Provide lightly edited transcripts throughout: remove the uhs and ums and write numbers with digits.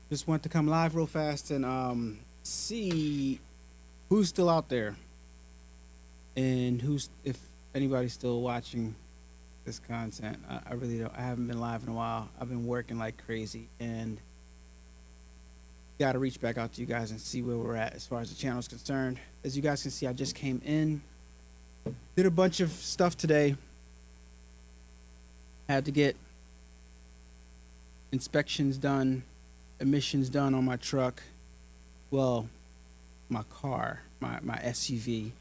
Just want to come live real fast and see who's still out there and who's if anybody's still watching this content. I really don't. I haven't been live in a while. I've been working like crazy and got to reach back out to you guys and see where we're at as far as the channel is concerned. As you guys can see, I just came in, did a bunch of stuff today. Had to get inspections done, emissions done on my truck. Well, my car, my SUV.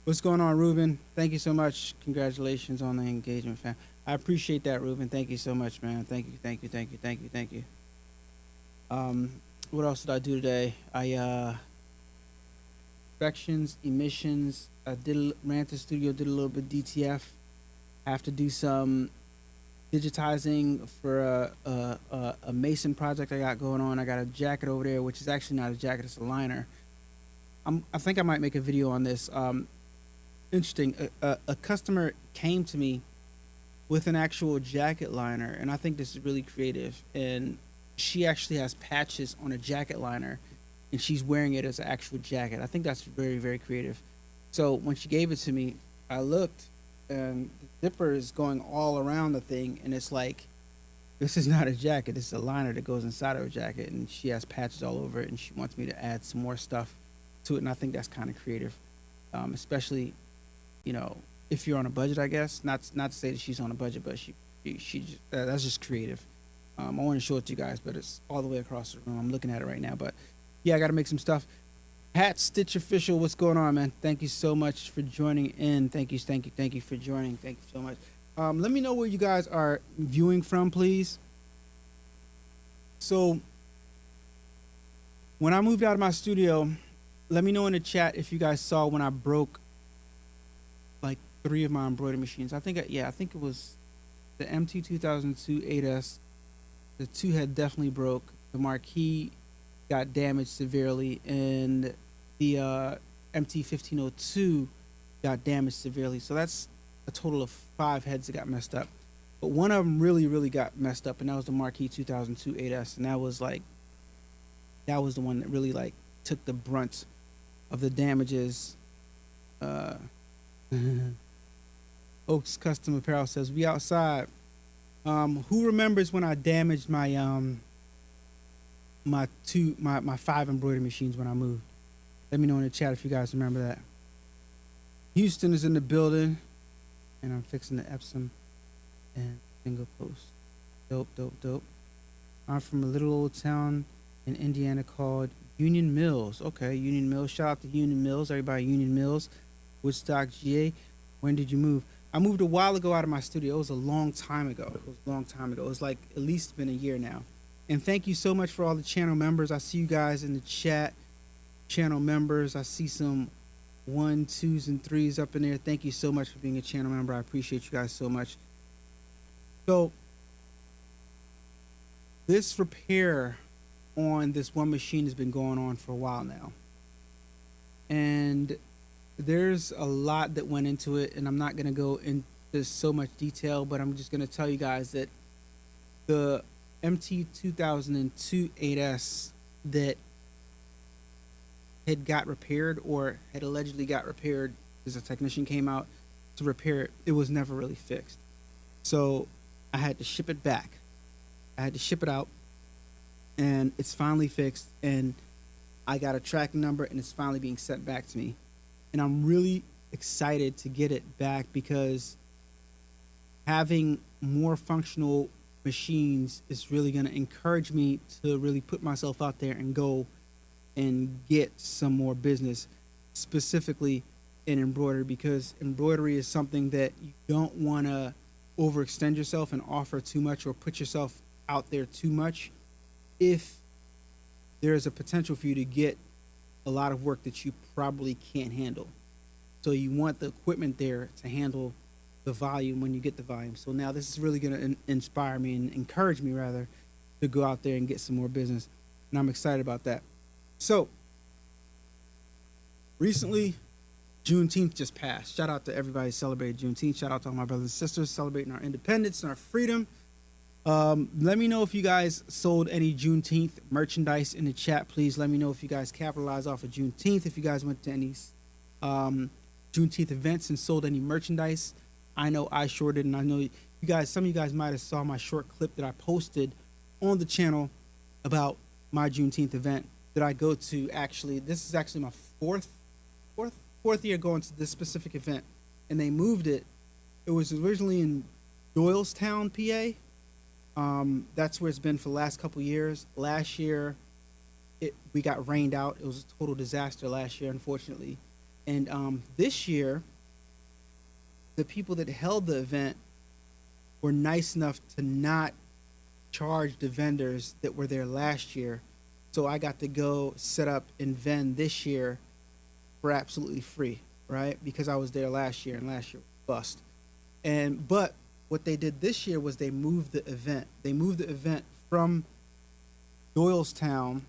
What's going on, Ruben? Thank you so much. Congratulations on the engagement, fam. I appreciate that, Ruben. Thank you so much, man. Thank you, thank you, thank you, thank you, thank you. What else did I do today? I inspections, emissions. I ran to the studio, did a little bit DTF. Have to do some digitizing for a mason project I got going on. I got a jacket over there, which is actually not a jacket; it's a liner. I think I might make a video on this. Interesting. A customer came to me with an actual jacket liner, and I think this is really creative. And she actually has patches on a jacket liner, and she's wearing it as an actual jacket. I think that's very, very creative. So when she gave it to me, I looked, and the zipper is going all around the thing, and it's like, this is not a jacket. This is a liner that goes inside of a jacket, and she has patches all over it, and she wants me to add some more stuff to it, and I think that's kind of creative, especially, you know, if you're on a budget, I guess. Not to say that she's on a budget, but she just, that's just creative. I want to show it to you guys, but it's all the way across the room. I'm looking at it right now, but yeah, I got to make some stuff. Hat Stitch Official, what's going on, man? Thank you so much for joining in. Thank you for joining. Thank you so much. Let me know where you guys are viewing from, please. So when I moved out of my studio, let me know in the chat if you guys saw when I broke like 3 of my embroidery machines. I think it was the MT 2002 8S. The 2 head definitely broke. The marquee got damaged severely, and the MT 1502 got damaged severely. So that's a total of 5 heads that got messed up. But one of them really, really got messed up, and that was the marquee 2002 8S, and that was the one that really like took the brunt of the damages. Oaks Custom Apparel says, "We outside." Who remembers when I damaged my my 5 embroidery machines when I moved? Let me know in the chat if you guys remember that. Houston is in the building, and I'm fixing the Epsom and single post. Dope, dope, dope. I'm from a little old town in Indiana called Union Mills. Okay, Union Mills. Shout out to Union Mills. Everybody, Union Mills, Woodstock, GA. When did you move? I moved a while ago out of my studio. It was a long time ago. It was like at least been a year now. And thank you so much for all the channel members. I see you guys in the chat. Channel members. I see some 1, 2s, and 3s up in there. Thank you so much for being a channel member. I appreciate you guys so much. So this repair on this one machine has been going on for a while now. And there's a lot that went into it, and I'm not going to go into so much detail, but I'm just going to tell you guys that the MT 2002 8S that had got repaired, or had allegedly got repaired because a technician came out to repair it, it was never really fixed. So I had to ship it back. I had to ship it out, and it's finally fixed, and I got a tracking number, and it's finally being sent back to me. And I'm really excited to get it back, because having more functional machines is really going to encourage me to really put myself out there and go and get some more business, specifically in embroidery, because embroidery is something that you don't want to overextend yourself and offer too much or put yourself out there too much if there is a potential for you to get a lot of work that you probably can't handle. So you want the equipment there to handle the volume when you get the volume. So now this is really going to inspire me, and encourage me rather, to go out there and get some more business. And I'm excited about that. So recently, Juneteenth just passed. Shout out to everybody celebrating Juneteenth. Shout out to all my brothers and sisters celebrating our independence and our freedom. Let me know if you guys sold any Juneteenth merchandise in the chat. Please let me know if you guys capitalized off of Juneteenth. If you guys went to any um, Juneteenth events and sold any merchandise. I know I sure did, and I know you guys. Some of you guys might have saw my short clip that I posted on the channel about my Juneteenth event that I go to. Actually, this is actually my fourth year going to this specific event, and they moved it. It was originally in Doylestown, PA. That's where it's been for the last couple years. Last year, we got rained out. It was a total disaster last year, unfortunately. And this year, the people that held the event were nice enough to not charge the vendors that were there last year. So I got to go set up and vend this year for absolutely free, right? Because I was there last year, and last year was bust. But what they did this year was they moved the event. They moved the event from Doylestown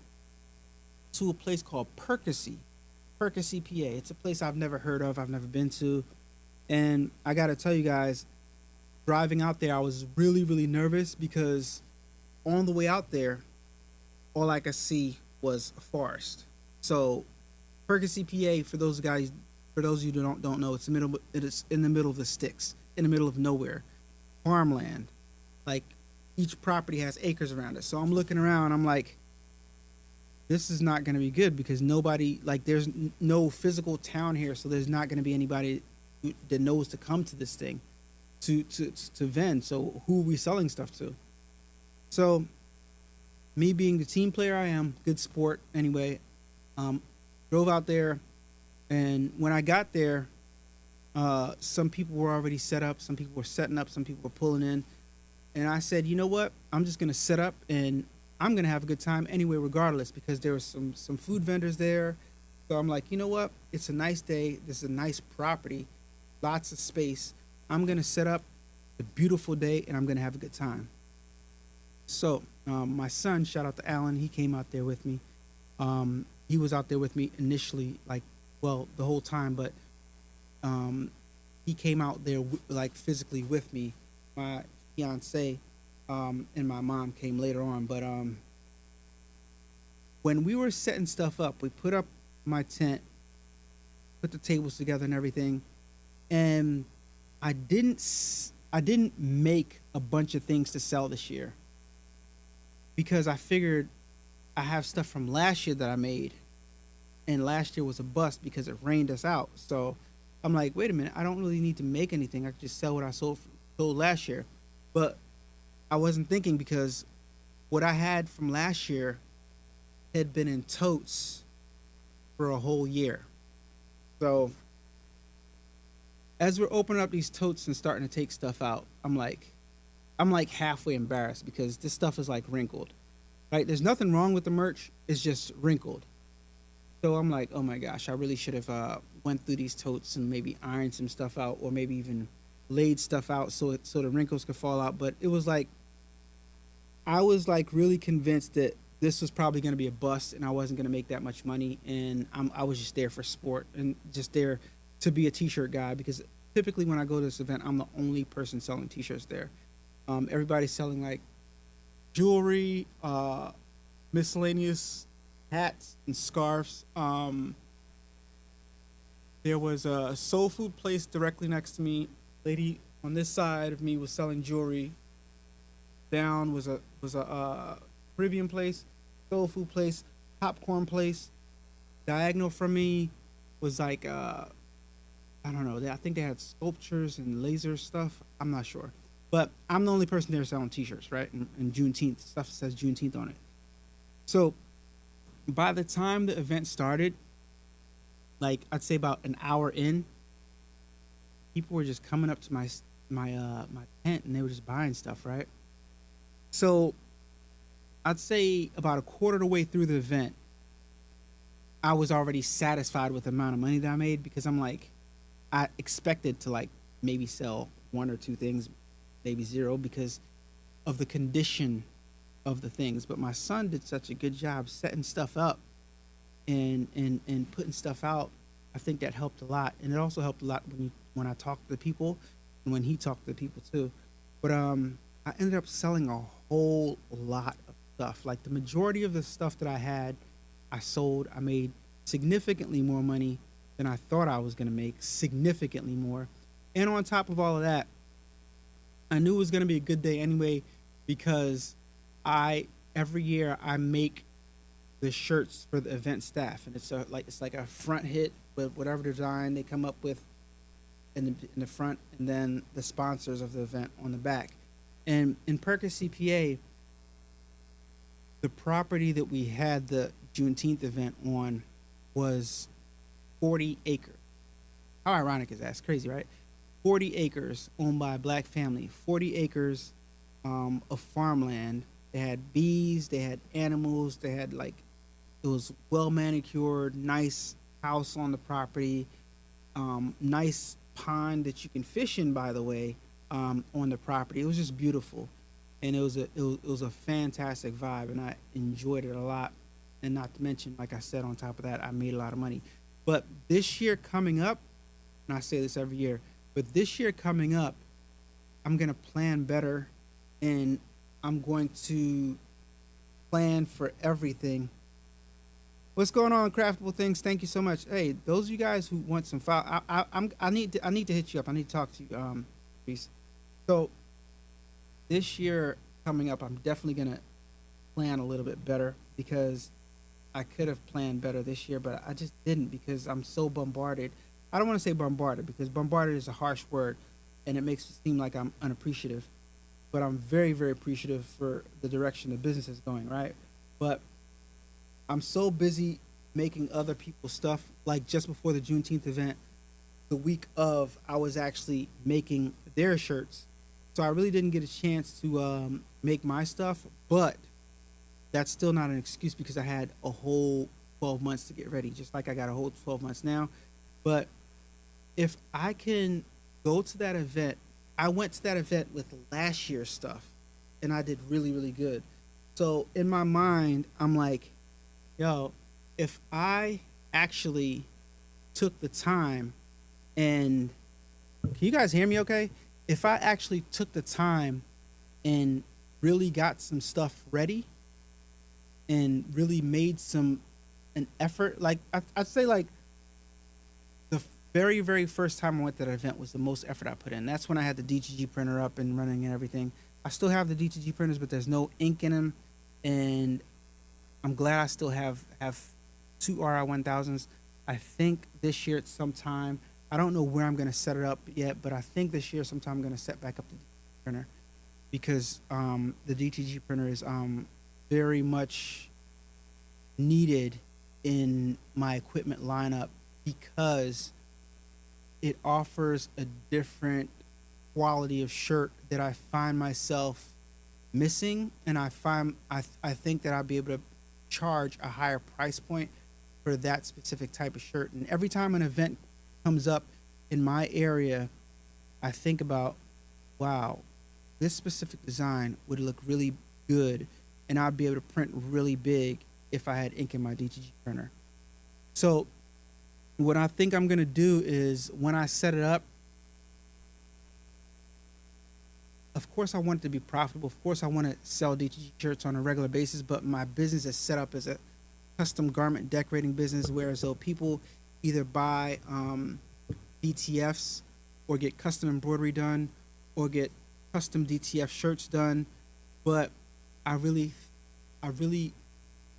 to a place called Percy, PA. It's a place I've never heard of. I've never been to. And I got to tell you guys, driving out there, I was really, really nervous because on the way out there, all I could see was a forest. So Percy, PA, for those guys, for those of you who don't know, it's in the middle of the sticks, in the middle of nowhere, farmland. Like each property has acres around it. So I'm looking around, I'm like, this is not going to be good because nobody, like, there's no physical town here, so there's not going to be anybody that knows to come to this thing to vend. So who are we selling stuff to? So me being the team player I am, good sport anyway, drove out there, and when I got there, some people were already set up, some people were setting up, some people were pulling in, and I said, you know what, I'm just gonna set up and I'm gonna have a good time anyway, regardless, because there was some food vendors there. So I'm like, you know what, it's a nice day, this is a nice property, lots of space. I'm gonna set up a beautiful day and I'm gonna have a good time. So my son, shout out to Alan, he came out there with me. He was out there with me initially, like, well, the whole time, but he came out there like physically with me. My fiance and my mom came later on, but when we were setting stuff up, we put up my tent, put the tables together and everything, and I didn't make a bunch of things to sell this year because I figured I have stuff from last year that I made, and last year was a bust because it rained us out. So I'm like, wait a minute, I don't really need to make anything. I could just sell what I sold last year. But I wasn't thinking because what I had from last year had been in totes for a whole year. So as we're opening up these totes and starting to take stuff out, I'm like halfway embarrassed because this stuff is like wrinkled. Right? There's nothing wrong with the merch. It's just wrinkled. So I'm like, oh my gosh, I really should have went through these totes and maybe ironed some stuff out, or maybe even laid stuff out so the wrinkles could fall out. But it was like, I was like really convinced that this was probably going to be a bust and I wasn't going to make that much money. And I was just there for sport and just there to be a t-shirt guy, because typically when I go to this event, I'm the only person selling t-shirts there. Everybody's selling like jewelry, miscellaneous hats and scarves. There was a soul food place directly next to me. Lady on this side of me was selling jewelry. Down was a Caribbean place, soul food place, popcorn place. Diagonal from me was like I don't know. I think they had sculptures and laser stuff. I'm not sure. But I'm the only person there selling t-shirts, right? And Juneteenth, stuff that says Juneteenth on it. So by the time the event started, like I'd say about an hour in, people were just coming up to my tent and they were just buying stuff, right? So I'd say about a quarter of the way through the event, I was already satisfied with the amount of money that I made, because I'm like, I expected to like maybe sell one or two things, maybe zero, because of the condition of the things. But my son did such a good job setting stuff up and putting stuff out. I think that helped a lot, and it also helped a lot when I talked to the people and when he talked to the people too. But I ended up selling a whole lot of stuff. Like the majority of the stuff that I had, I sold. I made significantly more money than I thought I was going to make, significantly more. And on top of all of that, I knew it was going to be a good day anyway because I every year I make the shirts for the event staff, and it's like a front hit with whatever design they come up with in the front, and then the sponsors of the event on the back. And in Perkins CPA, the property that we had the Juneteenth event on was 40 acres. How ironic is that? It's crazy, right? 40 acres owned by a black family, 40 acres of farmland. They had bees, they had animals, they had like, it was well manicured, nice house on the property, nice pond that you can fish in, by the way, on the property. It was just beautiful. And it was a fantastic vibe, and I enjoyed it a lot. And not to mention, like I said, on top of that, I made a lot of money. But this year coming up, and I say this every year, but this year coming up, I'm gonna plan better, and I'm going to plan for everything. What's going on, Craftable Things? Thank you so much. Hey, those of you guys who want some file, I need to hit you up. I need to talk to you, Reese. So this year coming up, I'm definitely gonna plan a little bit better because I could have planned better this year, but I just didn't because I'm so bombarded. I don't want to say bombarded because bombarded is a harsh word, and it makes it seem like I'm unappreciative. But I'm very, very appreciative for the direction the business is going, right? But I'm so busy making other people's stuff. Like just before the Juneteenth event, the week of, I was actually making their shirts. So I really didn't get a chance to make my stuff, but that's still not an excuse because I had a whole 12 months to get ready, just like I got a whole 12 months now. But if I can go to that event, I went to that event with last year's stuff and I did really, really good. So in my mind, I'm like, yo, if I actually took the time and can you guys hear me okay? If I actually took the time and really got some stuff ready and really made an effort, like I'd say like the very, very first time I went to that event was the most effort I put in. That's when I had the DTG printer up and running and everything. I still have the DTG printers, but there's no ink in them. And I'm glad I still have two RI1000s. I think this year at some time, I don't know where I'm going to set it up yet, but I think this year sometime I'm going to set back up the printer because the DTG printer is very much needed in my equipment lineup because it offers a different quality of shirt that I find myself missing, and I think that I'll be able to charge a higher price point for that specific type of shirt. And every time an event comes up in my area, I think about, wow, this specific design would look really good, and I'd be able to print really big if I had ink in my DTG printer. So what I think I'm gonna do is when I set it up, of course I want it to be profitable. Of course I want to sell DTG shirts on a regular basis, but my business is set up as a custom garment decorating business where so people either buy DTFs or get custom embroidery done or get custom DTF shirts done. But I really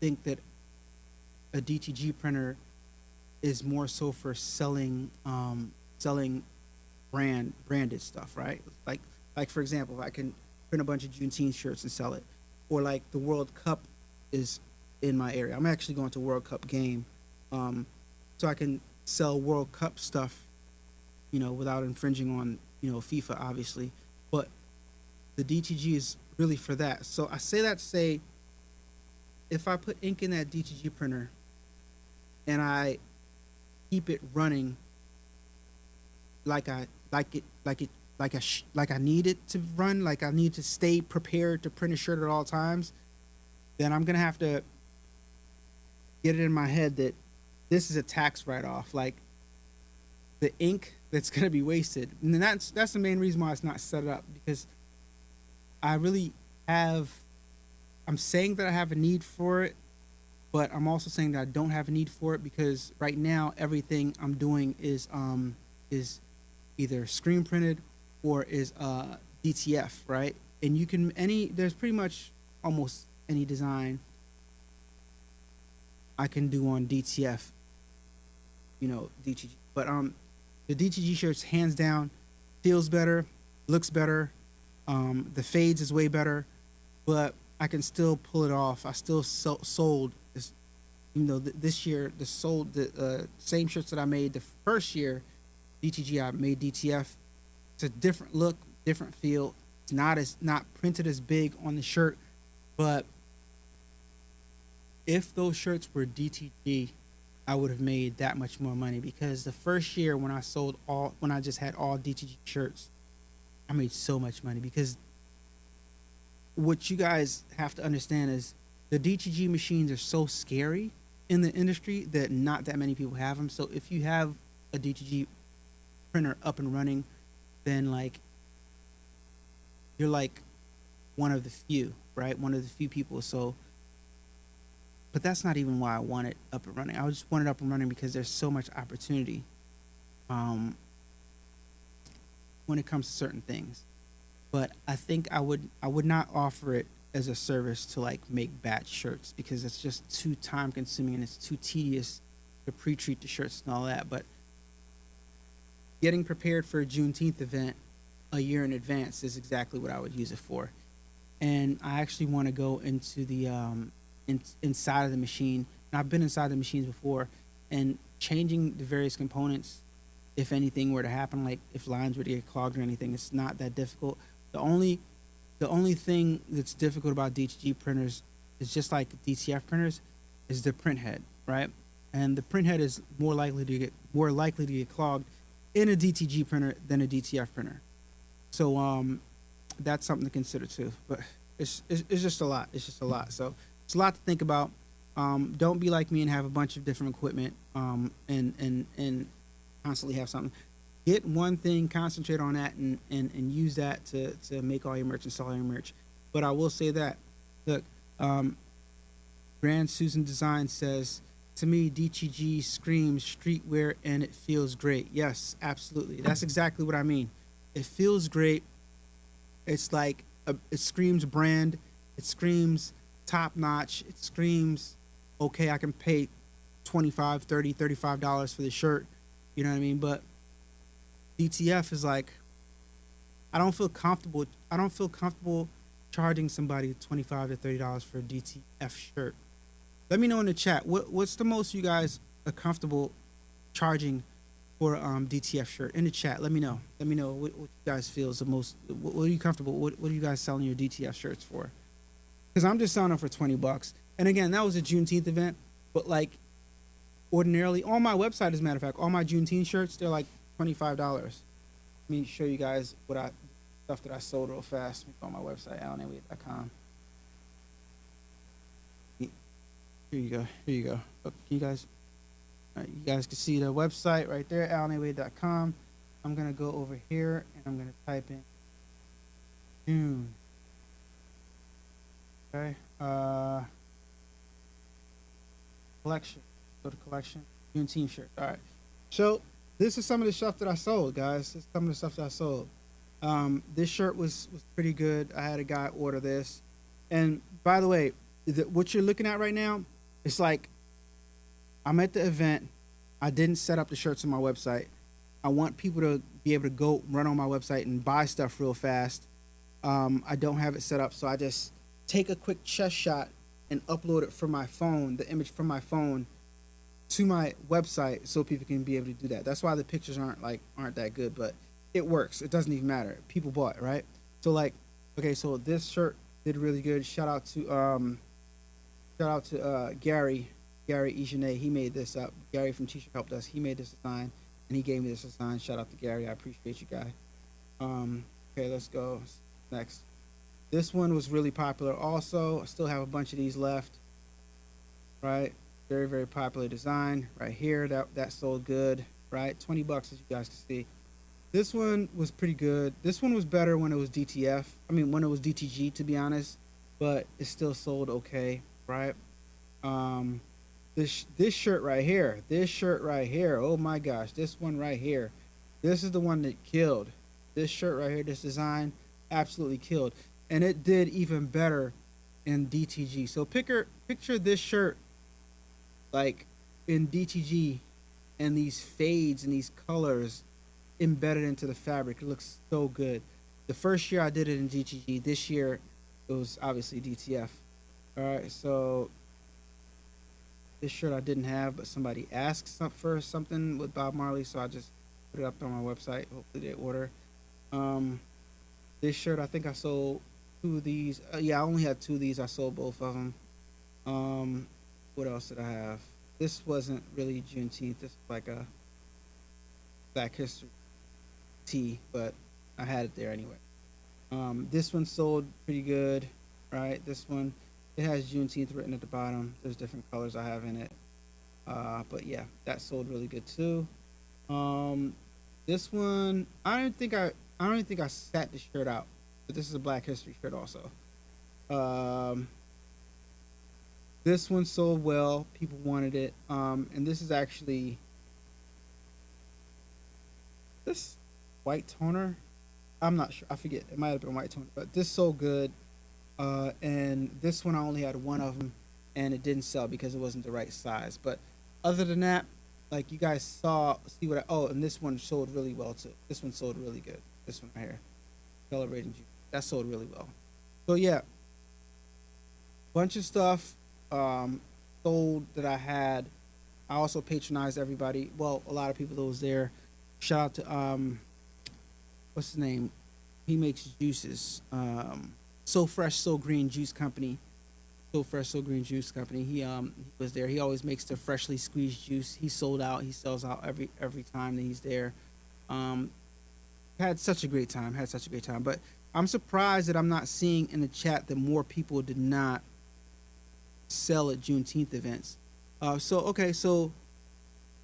think that a DTG printer is more so for selling branded stuff, right? Like for example, I can print a bunch of Juneteenth shirts and sell it, or like the World Cup is in my area. I'm actually going to a World Cup game, so I can sell World Cup stuff, without infringing on FIFA, obviously. But the DTG is really for that. So I say that to say, if I put ink in that DTG printer and I keep it running like I need it to run, like I need to stay prepared to print a shirt at all times, then I'm gonna have to get it in my head that this is a tax write-off. Like the ink that's gonna be wasted, and that's the main reason why it's not set up, because I really have. I'm saying that I have a need for it, but I'm also saying that I don't have a need for it because right now everything I'm doing is either screen printed or is DTF, right? And you can any there's pretty much almost any design I can do on DTF, DTG. But the DTG shirts hands down feels better, looks better. The fades is way better, but I can still pull it off. I still sold this, this year the sold the same shirts that I made the first year. DTG I made DTF. It's a different look, different feel. It's not printed as big on the shirt, but if those shirts were DTG, I would have made that much more money because the first year when I just had all DTG shirts, I made so much money because what you guys have to understand is the DTG machines are so scary in the industry that not that many people have them. So if you have a DTG printer up and running, then like you're like one of the few, right? One of the few people. So, but that's not even why I want it up and running. I just want it up and running because there's so much opportunity when it comes to certain things. But I think I would not offer it as a service to like make batch shirts because it's just too time consuming and it's too tedious to pre-treat the shirts and all that. But getting prepared for a Juneteenth event a year in advance is exactly what I would use it for. And I actually want to go into the inside of the machine. And I've been inside the machines before, and changing the various components, if anything were to happen, like if lines were to get clogged or anything, it's not that difficult. The only thing that's difficult about DTG printers is just like DTF printers, is the print head, right? And the print head is more likely to get clogged in a DTG printer than a DTF printer. So that's something to consider too. But it's just a lot. It's just a lot. So it's a lot to think about. Don't be like me and have a bunch of different equipment and constantly have something. Get one thing, concentrate on that, and use that to make all your merch and sell all your merch. But I will say that, look, Grand Susan Design says, to me, DTG screams streetwear and it feels great. Yes, absolutely. That's exactly what I mean. It feels great. It's like, it screams brand. It screams top notch. It screams, okay, I can pay $25, $30, $35 for the shirt. You know what I mean? But DTF is like, I don't feel comfortable charging somebody $25 to $30 for a DTF shirt. Let me know in the chat what's the most you guys are comfortable charging for DTF shirt in the chat. Let me know. Let me know what you guys feel is the most. What are you comfortable? What are you guys selling your DTF shirts for? Because I'm just selling them for $20. And again, that was a Juneteenth event, but like ordinarily on my website, as a matter of fact, all my Juneteenth shirts, they're like $25. Let me show you guys stuff that I sold real fast on my website, AlanAway.com. Here you go. Here you go. Look, you guys can see the website right there, AlanAway.com. I'm gonna go over here and I'm gonna type in June. Okay. Collection. Go to collection. Juneteenth shirt. All right. So this is some of the stuff that I sold, guys. This is some of the stuff that I sold. This shirt was pretty good. I had a guy order this. And by the way, what you're looking at right now, it's like I'm at the event. I didn't set up the shirts on my website. I want people to be able to go run on my website and buy stuff real fast. I don't have it set up, so I just take a quick chest shot and upload it from my phone, the image from my phone, to my website so people can be able to do that. That's why the pictures aren't that good, but it works. It doesn't even matter. People bought it, right? So like, okay, so this shirt did really good. Shout out to Gary Ejanet. He made this up. Gary from T-Shirt helped us. He made this design and he gave me this design. Shout out to Gary. I appreciate you, guy. Okay, let's go next. This one was really popular also. I still have a bunch of these left. Right? Very, very popular design right here. That sold good, right? $20 as you guys can see. This one was pretty good. This one was better when it was DTF. I mean, when it was DTG, to be honest, but it still sold okay, right? Um, this shirt right here, this shirt right here. Oh my gosh, this one right here. This is the one that killed. This shirt right here, this design, absolutely killed, and it did even better in DTG. So picture this shirt like in DTG, and these fades and these colors embedded into the fabric. It looks so good. The first year I did it in DTG. This year it was obviously DTF. All right, so this shirt I didn't have, but somebody asked for something with Bob Marley, so I just put it up on my website. Hopefully they order. Um, this shirt I think I sold two of these. Yeah, I only had two of these. I sold both of them. What else did I have? This wasn't really Juneteenth. This was like a Black History tee, but I had it there anyway. This one sold pretty good, right? This one, it has Juneteenth written at the bottom. There's different colors I have in it. But yeah, that sold really good too. Um, this one, I don't even think I sat the shirt out, but this is a Black History shirt also. Um, this one sold well. People wanted it. And this is actually this white toner. I'm not sure. I forget. It might have been white toner, but this sold good. And this one I only had one of them, and it didn't sell because it wasn't the right size. But other than that, like you guys see what I. Oh, and this one sold really well too. This one sold really good. This one right here, celebrating juice. That sold really well. So yeah, bunch of stuff sold that I had. I also patronized everybody. Well, a lot of people that was there. Shout out to what's his name? He makes juices. So Fresh, So Green Juice Company. So Fresh, So Green Juice Company. He was there. He always makes the freshly squeezed juice. He sold out. He sells out every time that he's there. Um, had such a great time. Had such a great time. But I'm surprised that I'm not seeing in the chat that more people did not sell at Juneteenth events. So okay, so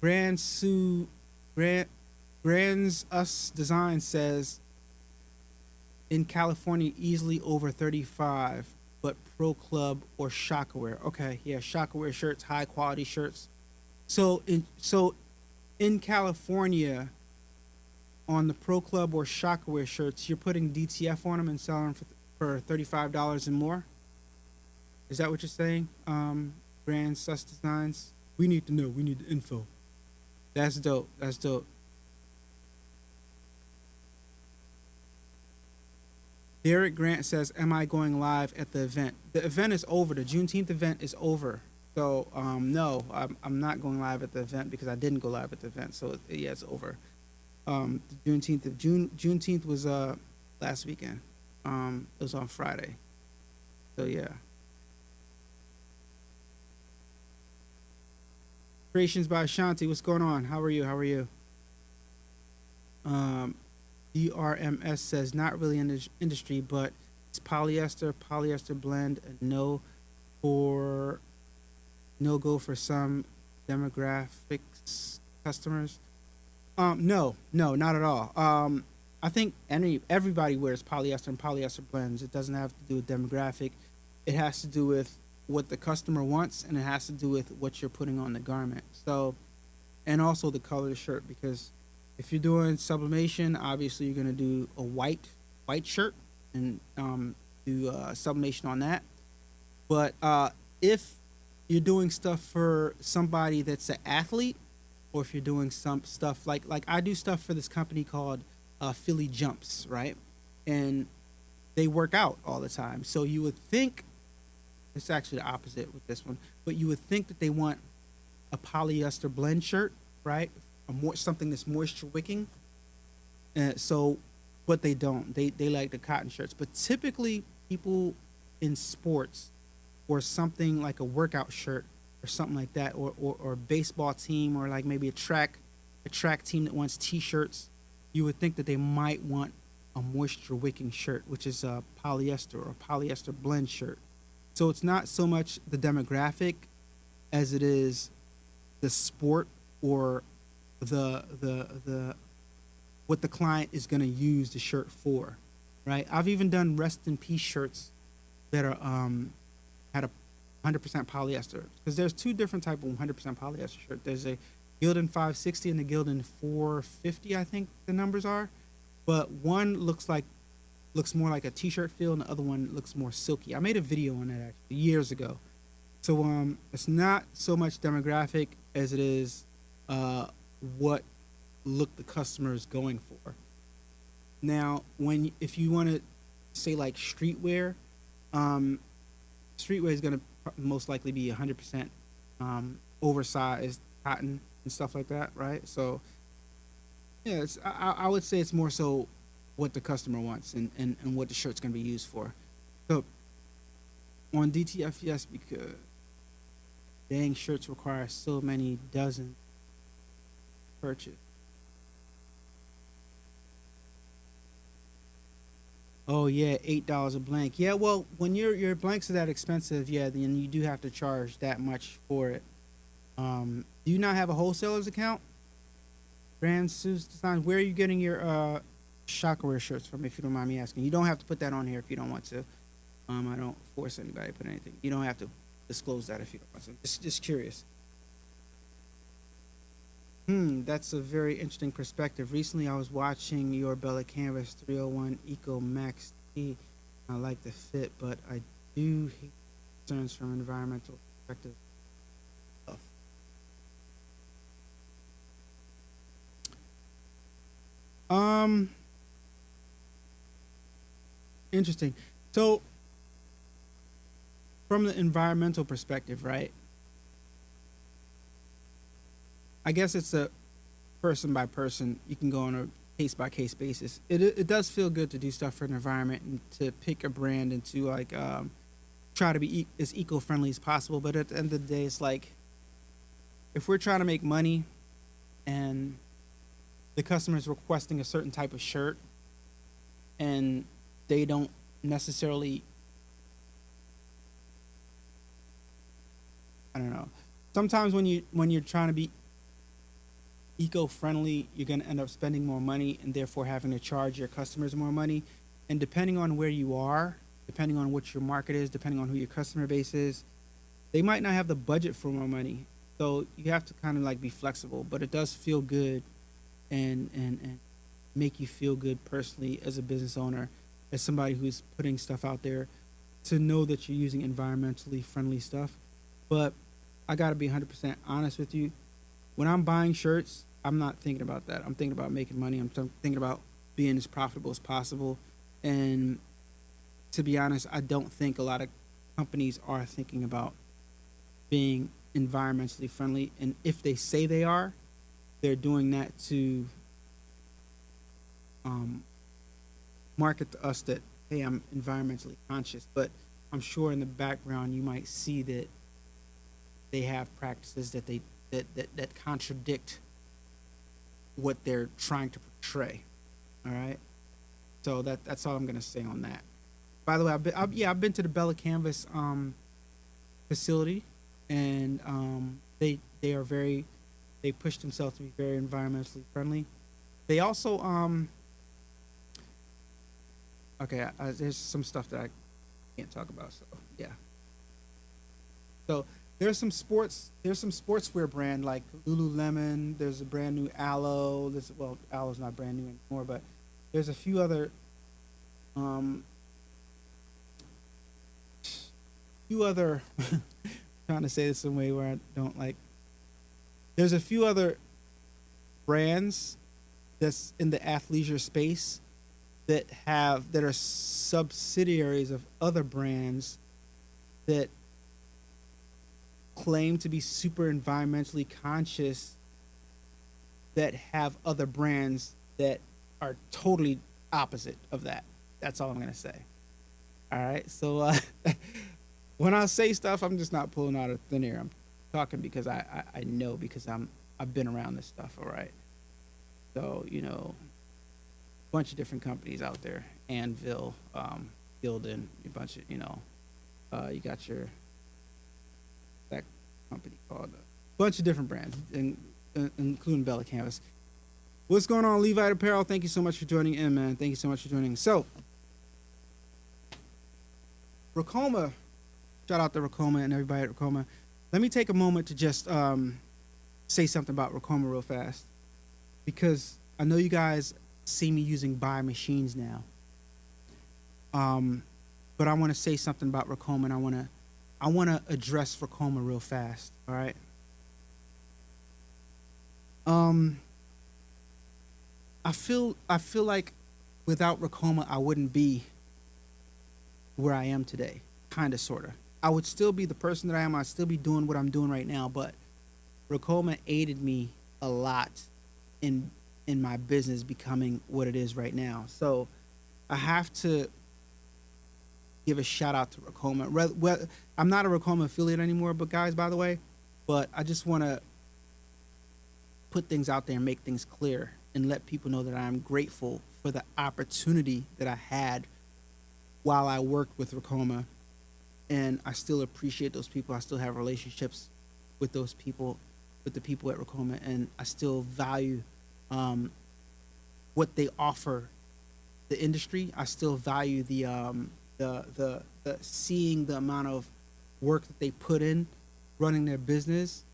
Grand Sue Grand Grand's Us Design says in California easily over 35, but Pro Club or Shockaware. Okay, yeah, Shockaware shirts, high quality shirts. So in California on the Pro Club or Shockaware shirts, you're putting DTF on them and selling them for $35 and more. Is that what you're saying? Grand Sus Designs. We need to know. We need the info. That's dope. That's dope. Derek Grant says, "Am I going live at the event? The event is over. The Juneteenth event is over. So no, I'm not going live at the event because I didn't go live at the event. So yeah, it's over. The Juneteenth was last weekend. It was on Friday. So yeah. Creations by Ashanti. What's going on? How are you? How are you? Um, DRMS says not really in the industry, but it's polyester blend, and for no go for some demographics customers. No, not at all. I think everybody wears polyester and polyester blends. It doesn't have to do with demographic. It has to do with what the customer wants, and it has to do with what you're putting on the garment. So, and also the color of the shirt, because if you're doing sublimation, obviously you're gonna do a white shirt and do sublimation on that. But if you're doing stuff for somebody that's an athlete, or if you're doing some stuff like I do stuff for this company called Philly Jumps, right? And they work out all the time. So you would think it's actually the opposite with this one, but you would think that they want a polyester blend shirt, right? Something that's moisture wicking. So, but they don't. They like the cotton shirts. But typically, people in sports or something like a workout shirt or something like that, or a baseball team, or like maybe a track team that wants t-shirts, you would think that they might want a moisture wicking shirt, which is a polyester or a polyester blend shirt. So it's not so much the demographic as it is the sport or the what the client is going to use the shirt for, right? I've even done rest in peace shirts that are had a 100% polyester, because there's two different type of 100% polyester shirt. There's a Gildan 560 and the Gildan 450, I think the numbers are, but one looks more like a t-shirt feel, and the other one looks more silky. I made a video on that actually years ago. So it's not so much demographic as it is what look the customer is going for. Now, if you want to say like streetwear, streetwear is going to most likely be 100% oversized cotton and stuff like that, right? So yeah, I would say it's more so what the customer wants and what the shirt's going to be used for. So on DTF, yes, because dang, shirts require so many dozen purchase. Oh yeah, $8 a blank. Yeah, well, when your blanks are that expensive, yeah, then you do have to charge that much for it. Do you not have a wholesaler's account? Brand Suits Designs. Where are you getting your Shockaware shirts from, if you don't mind me asking? You don't have to put that on here if you don't want to. I don't force anybody to put anything. You don't have to disclose that if you don't want to. Just curious. That's a very interesting perspective. Recently, I was watching your Bella Canvas 301 Eco Max T. I like the fit, but I do hate concerns from environmental perspective. Um, Interesting. So, from the environmental perspective, right? I guess it's a person by person. You can go on a case by case basis. It does feel good to do stuff for the environment and to pick a brand and to like try to be as eco friendly as possible. But at the end of the day, it's like if we're trying to make money and the customer is requesting a certain type of shirt and they don't necessarily, I don't know. Sometimes when you're trying to be eco-friendly, you're going to end up spending more money and therefore having to charge your customers more money. And depending on where you are, depending on what your market is, depending on who your customer base is, they might not have the budget for more money. So you have to kind of like be flexible, but it does feel good and make you feel good personally as a business owner, as somebody who's putting stuff out there, to know that you're using environmentally friendly stuff. But I got to be 100% honest with you. When I'm buying shirts, I'm not thinking about that. I'm thinking about making money. I'm thinking about being as profitable as possible. And to be honest, I don't think a lot of companies are thinking about being environmentally friendly. And if they say they are, they're doing that to market to us that, hey, I'm environmentally conscious. But I'm sure in the background you might see that they have practices that contradict what they're trying to portray. All right. So that's all I'm gonna say on that. By the way, I've been to the Bella Canvas facility, and they are very, they push themselves to be very environmentally friendly. They also okay, there's some stuff that I can't talk about. So yeah. So there's some sportswear brand like Lululemon. There's a brand new Aloe. Well, Aloe's not brand new anymore, but there's a few other trying to say this in a way where I don't like. There's a few other brands that's in the athleisure space that are subsidiaries of other brands that claim to be super environmentally conscious, that have other brands that are totally opposite of that. That's all I'm gonna say. All right. So when I say stuff, I'm just not pulling out of thin air. I'm talking because I know, because I've been around this stuff. All right. So a bunch of different companies out there. Anvil, Gildan, a bunch of you got your company called a bunch of different brands, including Bella Canvas. What's going on, Levite Apparel? Thank you so much for joining in, man. Thank you so much for joining. So, Racoma, shout out to Racoma and everybody at Racoma. Let me take a moment to just say something about Racoma real fast, because I know you guys see me using buy machines now. But I want to say something about Racoma, and I want to address Racoma real fast. All right. Um, I feel like without Racoma, I wouldn't be where I am today. Kind of, sorta. I would still be the person that I am. I'd still be doing what I'm doing right now. But Racoma aided me a lot in my business becoming what it is right now. So I have to give a shout out to Racoma. Well, I'm not a Racoma affiliate anymore, but guys, by the way, but I just want to put things out there and make things clear and let people know that I'm grateful for the opportunity that I had while I worked with Racoma. And I still appreciate those people. I still have relationships with those people, with the people at Racoma, and I still value um, what they offer the industry. I still value the seeing the amount of work that they put in running their business.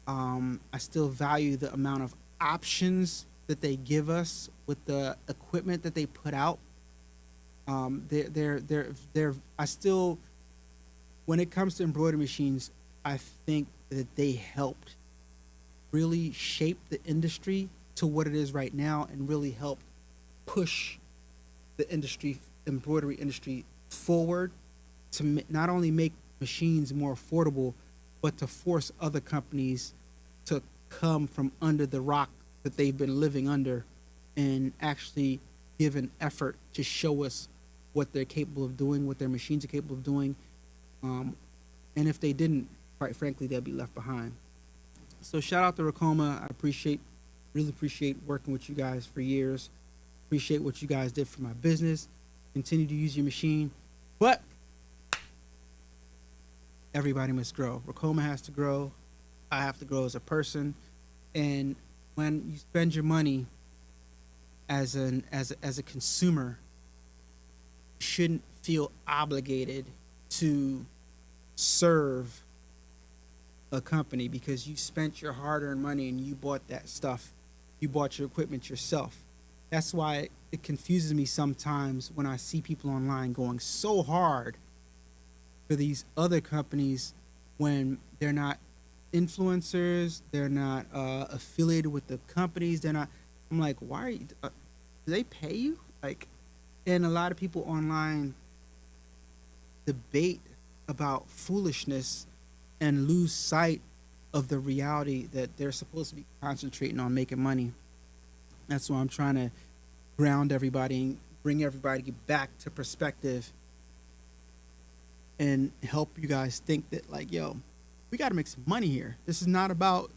I still value the amount of options that they give us with the equipment that they put out. I still, when it comes to embroidery machines, I think that they helped really shape the industry to what it is right now and really helped push the industry, embroidery industry, forward to not only make machines more affordable, but to force other companies to come from under the rock that they've been living under and actually give an effort to show us what they're capable of doing, what their machines are capable of doing. And if they didn't, quite frankly, they'd be left behind. So shout out to Racoma. Really appreciate working with you guys for years. Appreciate what you guys did for my business. Continue to use your machine. But everybody must grow. Racoma has to grow. I have to grow as a person. And when you spend your money as a consumer, you shouldn't feel obligated to serve a company because you spent your hard-earned money and you bought that stuff. You bought your equipment yourself. That's why it confuses me sometimes when I see people online going so hard for these other companies when they're not influencers, they're not affiliated with the companies, they're not. I'm like, why are you? Do they pay you? Like, and a lot of people online debate about foolishness and lose sight of the reality that they're supposed to be concentrating on making money. That's why I'm trying to ground everybody and bring everybody back to perspective and help you guys think that, like, yo, we got to make some money here. It's not about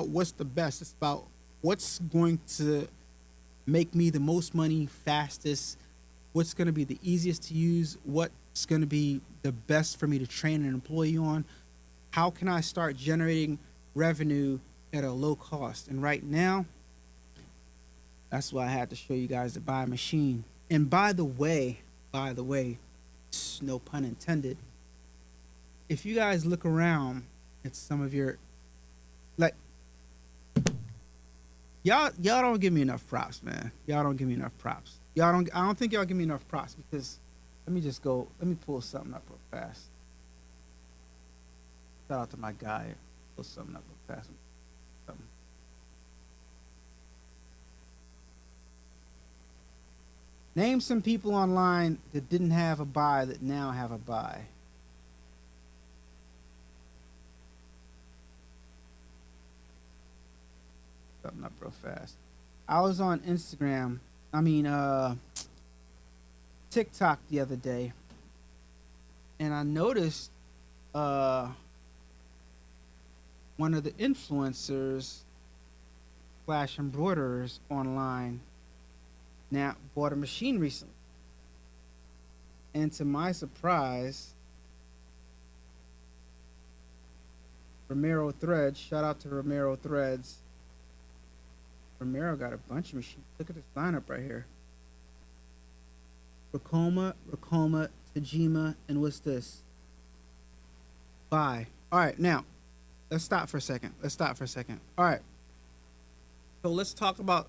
what's the best. It's about what's going to make me the most money fastest, what's going to be the easiest to use, what's going to be the best for me to train an employee on. How can I start generating revenue at a low cost? And right now, that's why I had to show you guys the buy machine. And by the way, no pun intended, if you guys look around at some of your, like, y'all don't give me enough props, man. Y'all don't give me enough props. I don't think y'all give me enough props because let me pull something up real fast. Shout out to my guy. Pull something up real fast. Something. Name some people online that didn't have a buy that now have a buy. Something up real fast. I was on Instagram. TikTok the other day, and I noticed one of the influencers slash embroiderers online now bought a machine recently. And to my surprise, Romero Threads, shout out to Romero Threads, Romero got a bunch of machines. Look at this lineup right here. Ricoma, Tajima, and what's this? Buy. All right, now let's stop for a second. All right. So let's talk about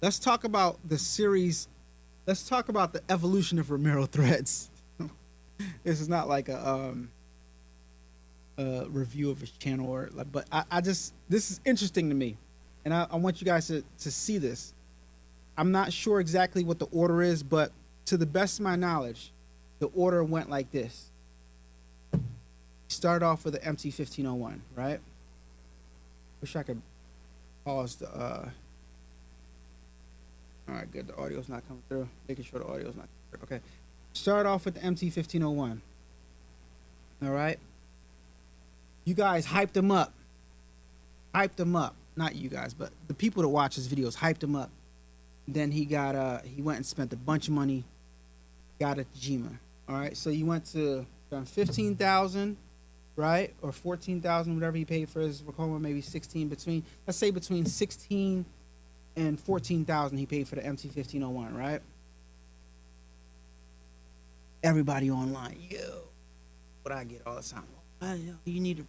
the series. Let's talk about the evolution of Romero threads. This is not like a review of his channel or like, but I just, this is interesting to me, and I want you guys to see this. I'm not sure exactly what the order is, but to the best of my knowledge, the order went like this. Start off with the MT1501, right? Wish I could pause the all right, good. The audio's not coming through. Making sure the audio's not coming through. Okay. Start off with the MT1501. All right. You guys hyped him up. Not you guys, but the people that watch his videos hyped him up. Then he went and spent a bunch of money, got a Tajima. All right. So you went to around 15,000, right? Or 14,000, whatever he paid for his Ricoma, maybe 16, let's say between 16 and 14,000 he paid for the MT1501, right? Everybody online, yo, what I get all the time. You need a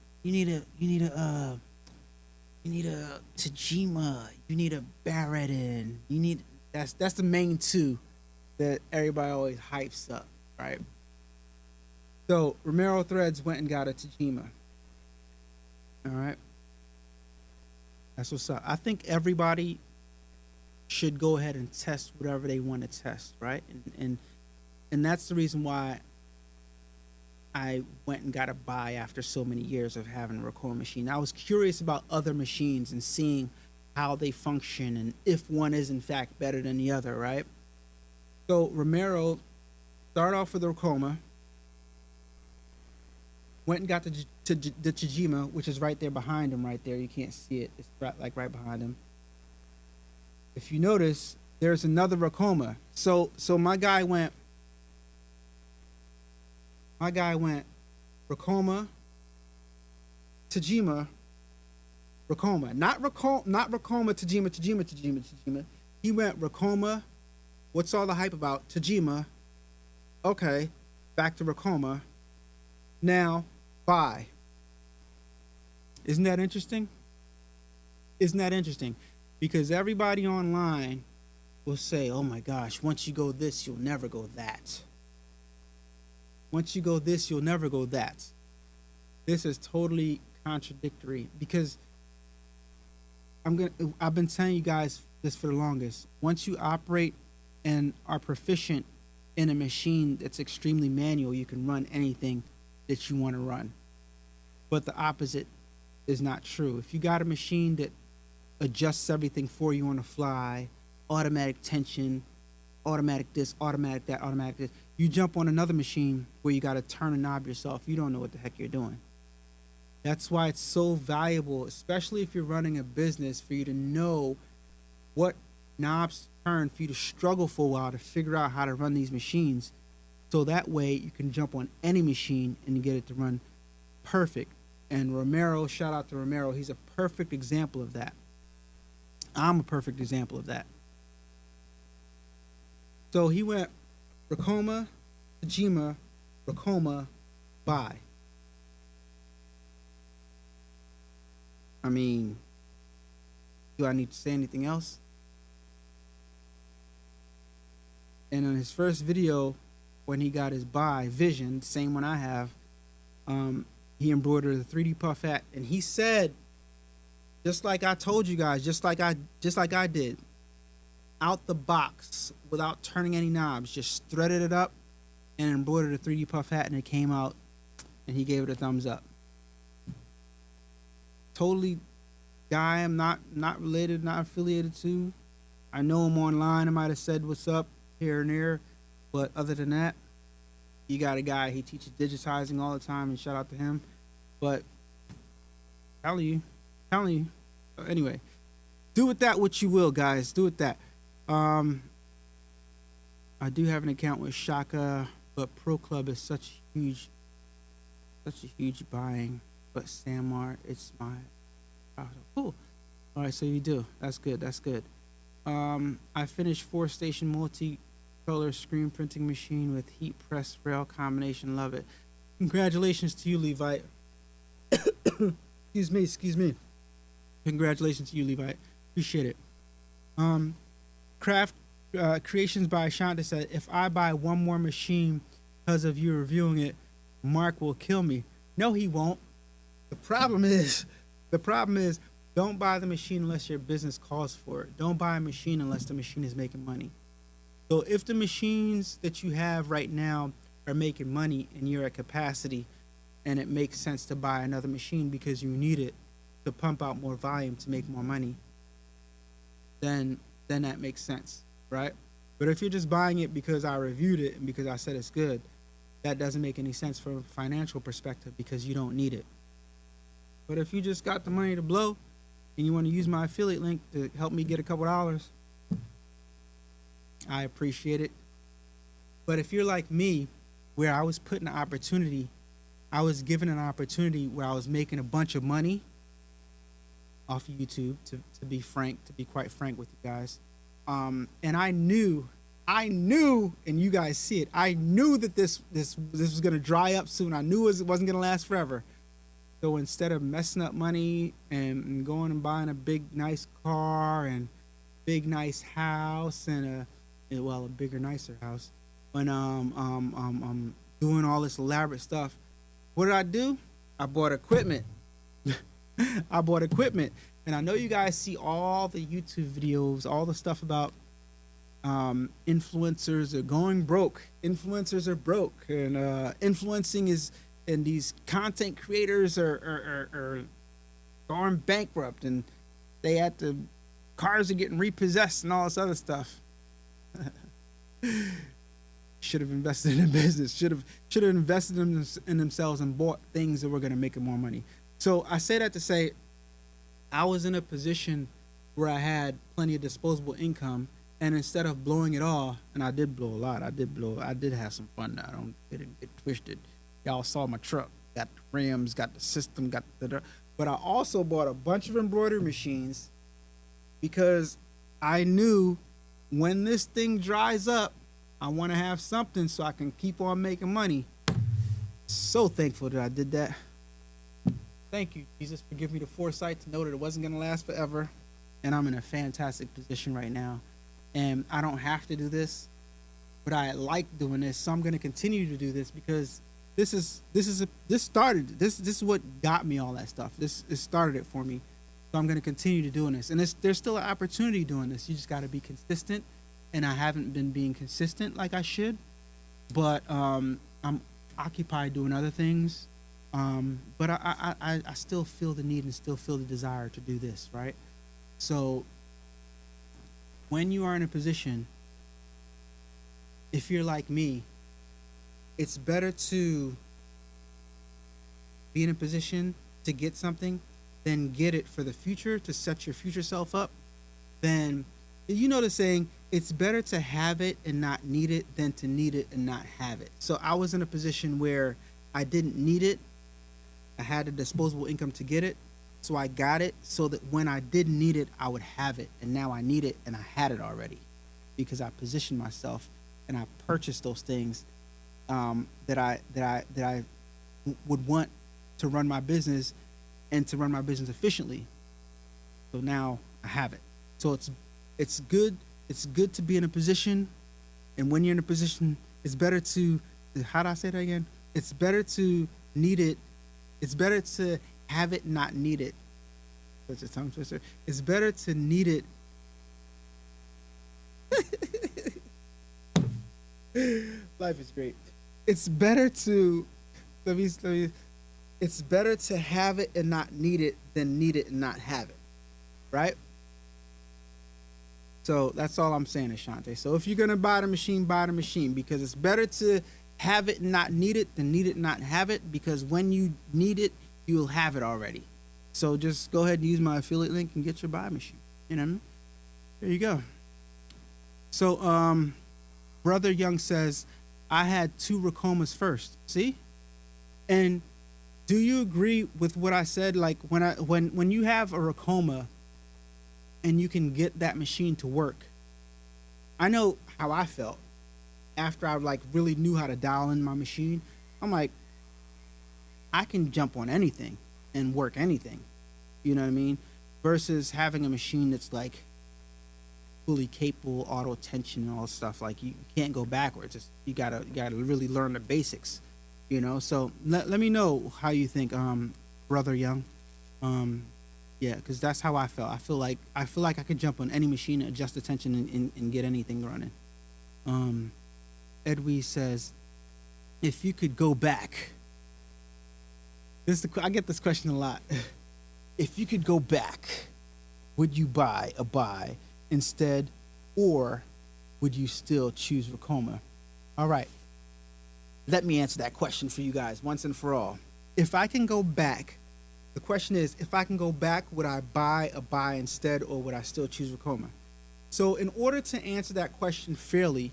Tajima, you need a Barretton, that's the main two that everybody always hypes up, right? So Romero Threads went and got a Tajima. All right. That's what's up. I think everybody should go ahead and test whatever they want to test, right? And that's the reason why I went and got a buy after so many years of having a Ricoma machine. I was curious about other machines and seeing how they function and if one is in fact better than the other, right? So Romero started off with the Ricoma, went and got the Tajima, which is right there behind him, right there. You can't see it. It's right behind him. If you notice, there's another Ricoma. So my guy went Ricoma, Tajima, Ricoma. Not Ricoma, Tajima. He went Ricoma. What's all the hype about? Tajima. Okay, back to Ricoma. Now, buy. Isn't that interesting? Because everybody online will say, oh my gosh, once you go this, you'll never go that. Once you go this, you'll never go that. This is totally contradictory because I've been telling you guys this for the longest. Once you operate and are proficient in a machine that's extremely manual, you can run anything that you want to run. But the opposite is not true. If you got a machine that adjusts everything for you on the fly, automatic tension, automatic this, automatic that, automatic this, you jump on another machine where you got to turn a knob yourself, you don't know what the heck you're doing. That's why it's so valuable, especially if you're running a business, for you to know what knobs to turn, for you to struggle for a while to figure out how to run these machines. So that way you can jump on any machine and get it to run perfect. And Romero, shout out to Romero, he's a perfect example of that. I'm a perfect example of that. So he went Ricoma, Tajima, Ricoma, buy. I mean, do I need to say anything else? And in his first video, when he got his buy Vision, same one I have, he embroidered a 3D puff hat, and he said, just like I told you guys, just like I did, out the box without turning any knobs, just threaded it up and embroidered a 3D puff hat, and it came out, and he gave it a thumbs up. Totally guy I'm not related, not affiliated to. I know him online. I might have said what's up here and there, but other than that, you got a guy, he teaches digitizing all the time, and shout out to him. But telling you. Anyway, do with that what you will, guys. Do with that. I do have an account with Shaka, but Pro Club is such a huge buying. But Samar, it's my cool. All right, so you do. That's good. I finished 4-station multi-color screen printing machine with heat press rail combination. Love it. Congratulations to you, Levite. Excuse me. Congratulations to you, Levite. Appreciate it. Craft Creations by Shanta said, if I buy one more machine because of you reviewing it, Mark will kill me. No, he won't. The problem is, don't buy the machine unless your business calls for it. Don't buy a machine unless the machine is making money. So if the machines that you have right now are making money and you're at capacity, and it makes sense to buy another machine because you need it to pump out more volume to make more money, then that makes sense, right? But if you're just buying it because I reviewed it and because I said it's good, that doesn't make any sense from a financial perspective because you don't need it. But if you just got the money to blow and you want to use my affiliate link to help me get a couple dollars, I appreciate it. But if you're like me, where I was put in an opportunity, I was given an opportunity where I was making a bunch of money off of YouTube, to be quite frank with you guys. And I knew, and you guys see it, I knew that this was going to dry up soon. I knew it wasn't going to last forever. So instead of messing up money and going and buying a big, nice car and big, nice house and a bigger, nicer house, when doing all this elaborate stuff, what did I do? I bought equipment. I bought equipment. And I know you guys see all the YouTube videos, all the stuff about influencers are going broke. Influencers are broke. And influencing is, and these content creators are going bankrupt, and they had to, cars are getting repossessed and all this other stuff. Should have invested in business. Should have invested in themselves and bought things that were going to make them more money. So I say that to say, I was in a position where I had plenty of disposable income, and instead of blowing it all, and I did blow a lot. I did have some fun. I don't get twisted. Y'all saw my truck. Got the rims, got the system, got the. But I also bought a bunch of embroidery machines because I knew when this thing dries up, I want to have something so I can keep on making money. So thankful that I did that. Thank you, Jesus, for giving me the foresight to know that it wasn't going to last forever. And I'm in a fantastic position right now. And I don't have to do this, but I like doing this. So I'm going to continue to do this because this is what got me all that stuff. It started it for me. So I'm going to continue to doing this. And there's still an opportunity doing this. You just got to be consistent. And I haven't been being consistent like I should. But I'm occupied doing other things. But I still feel the need and still feel the desire to do this, right? So when you are in a position, if you're like me, it's better to be in a position to get something than get it for the future, to set your future self up. Then, you know the saying, it's better to have it and not need it than to need it and not have it. So I was in a position where I didn't need it. I had a disposable income to get it. So I got it so that when I didn't need it, I would have it. And now I need it and I had it already because I positioned myself and I purchased those things that I would want to run my business and to run my business efficiently. So now I have it. So it's good to be in a position, and when you're in a position, it's better to, how do I say that again? It's better to need it. It's better to have it, not need it. Such a tongue twister. It's better to need it. Life is great. It's better to, it's better to have it and not need it than need it and not have it, right? So that's all I'm saying, Ashante. So if you're going to buy the machine because it's better to have it and not need it than need it and not have it, because when you need it, you'll have it already. So just go ahead and use my affiliate link and get your buy machine. You know what I mean? There you go. So Brother Young says, I had 2 Racomas first. See? And do you agree with what I said? Like when you have a Racoma, and you can get that machine to work. I know how I felt after I like really knew how to dial in my machine. I'm like, I can jump on anything and work anything. You know what I mean? Versus having a machine that's like fully capable, auto tension and all this stuff. Like you can't go backwards. You gotta really learn the basics. So let me know how you think, brother Young. Um, yeah, because that's how I felt. I feel like I could jump on any machine, adjust the tension, and get anything running. Um, Edwee says, if you could go back, I get this question a lot. If you could go back, would you buy a buy instead, or would you still choose Racoma? All right, let me answer that question for you guys once and for all. If I can go back, the question is, if I can go back, would I buy a buy instead, or would I still choose Racoma? So, in order to answer that question fairly,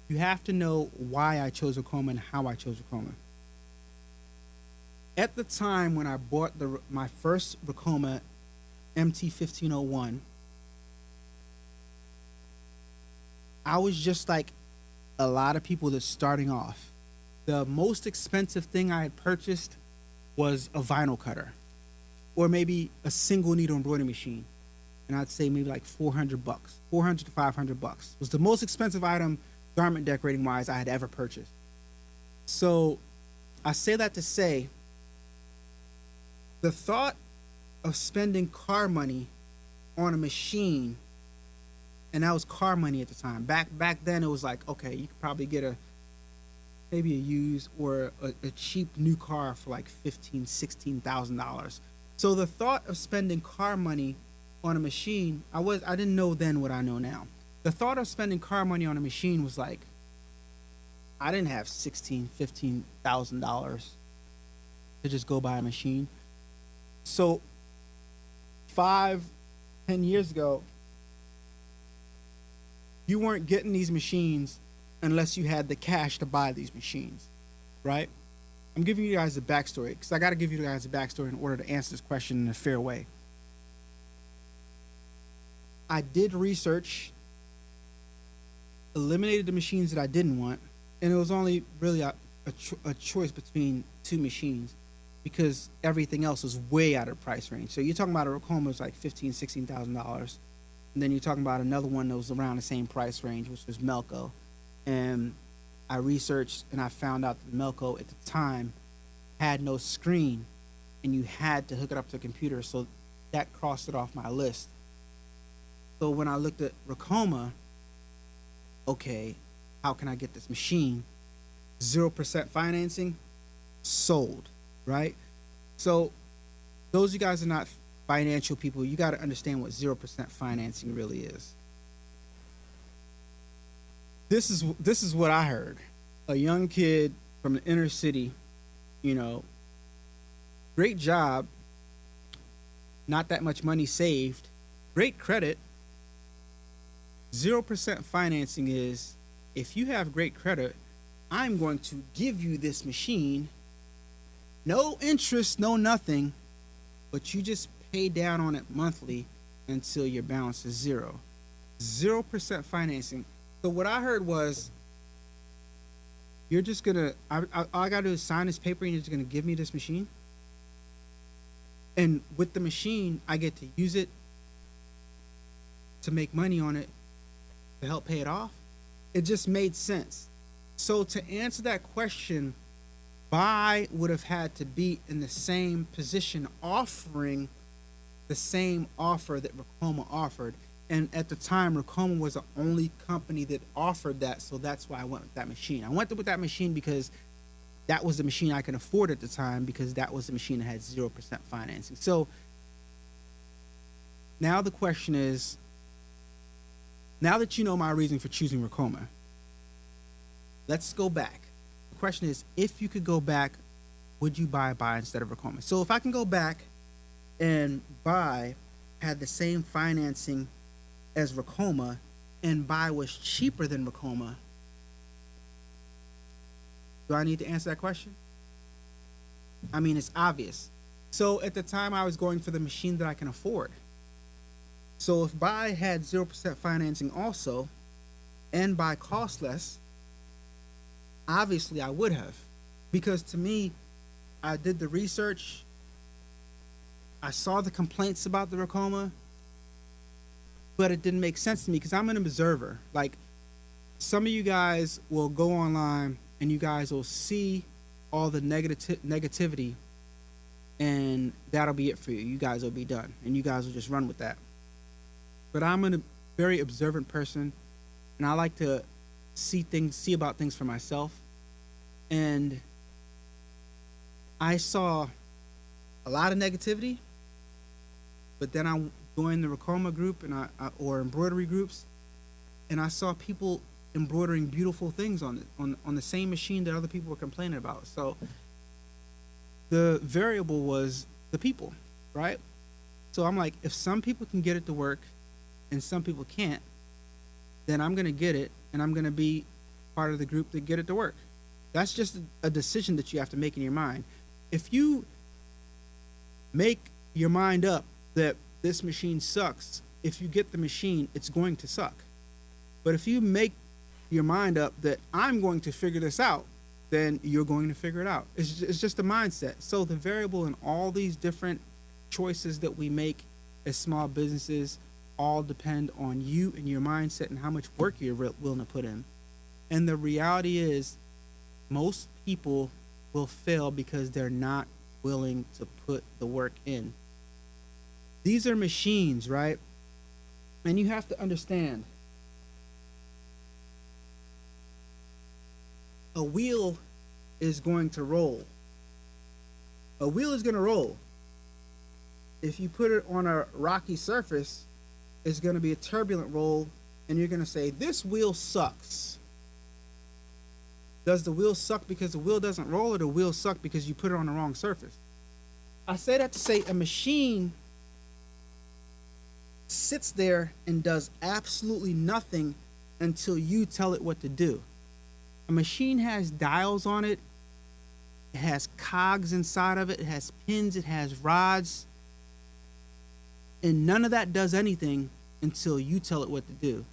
you have to know why I chose Racoma and how I chose Racoma. At the time when I bought my first Racoma MT1501, I was just like a lot of people that's starting off. The most expensive thing I had purchased was a vinyl cutter, or maybe a single needle embroidery machine, and I'd say maybe like $400, $400 to $500 was the most expensive item, garment decorating wise, I had ever purchased. So I say that to say, the thought of spending car money on a machine, and that was car money at the time. Back then, it was like, okay, you could probably get maybe a used or a cheap new car for like $15,000, $16,000. So the thought of spending car money on a machine, I didn't know then what I know now. The thought of spending car money on a machine was like, I didn't have $16,000, $15,000 to just go buy a machine. So 5, 10 years ago, you weren't getting these machines unless you had the cash to buy these machines, right? I'm giving you guys the backstory because I got to give you guys the backstory in order to answer this question in a fair way. I did research, eliminated the machines that I didn't want, and it was only really a choice between two machines because everything else was way out of price range. So you're talking about a Racoma was like $15,000, $16,000, and then you're talking about another one that was around the same price range, which was Melco. And I researched and I found out that Melco at the time had no screen, and you had to hook it up to a computer. So that crossed it off my list. So when I looked at Racoma, okay, how can I get this machine? 0% financing, sold, right? So those of you guys are not financial people, you got to understand what 0% financing really is. This is what I heard. A young kid from the inner city, great job, not that much money saved, great credit. 0% financing is, if you have great credit, I'm going to give you this machine, no interest, no nothing, but you just pay down on it monthly until your balance is zero. 0% financing. So what I heard was, you're just gonna, all I gotta do is sign this paper and you're just gonna give me this machine? And with the machine, I get to use it to make money on it to help pay it off? It just made sense. So to answer that question, Buy would have had to be in the same position, offering the same offer that Racoma offered. And at the time, Racoma was the only company that offered that, so that's why I went with that machine. I went with that machine because that was the machine I could afford at the time, because that was the machine that had 0% financing. So now the question is, now that you know my reason for choosing Racoma, let's go back. The question is, if you could go back, would you buy instead of Racoma? So if I can go back and buy had the same financing as Racoma, and buy was cheaper than Racoma, do I need to answer that question? I mean, it's obvious. So at the time, I was going for the machine that I can afford. So if I had 0% financing also and buy cost less, obviously I would have. Because to me, I did the research, I saw the complaints about the Racoma, but it didn't make sense to me because I'm an observer. Like, some of you guys will go online and you guys will see all the negativity, and that'll be it for you. You guys will be done, and you guys will just run with that. But I'm a very observant person, and I like to see about things for myself. And I saw a lot of negativity, but then I joined the Racoma group and or embroidery groups, and I saw people embroidering beautiful things on the same machine that other people were complaining about. So the variable was the people, right? So I'm like, if some people can get it to work and some people can't, then I'm gonna get it and I'm gonna be part of the group that get it to work. That's just a decision that you have to make in your mind. If you make your mind up that this machine sucks, if you get the machine, it's going to suck. But if you make your mind up that I'm going to figure this out, then you're going to figure it out. It's just a mindset. So the variable in all these different choices that we make as small businesses all depend on you and your mindset and how much work you're willing to put in. And the reality is, most people will fail because they're not willing to put the work in. These are machines, right? And you have to understand, a wheel is going to roll. A wheel is going to roll. If you put it on a rocky surface, it's going to be a turbulent roll, and you're going to say, this wheel sucks. Does the wheel suck because the wheel doesn't roll, or the wheel suck because you put it on the wrong surface? I say that to say a machine sits there and does absolutely nothing until you tell it what to do. A machine has dials on it. It has cogs inside of it. It has pins. It has rods. And none of that does anything until you tell it what to do.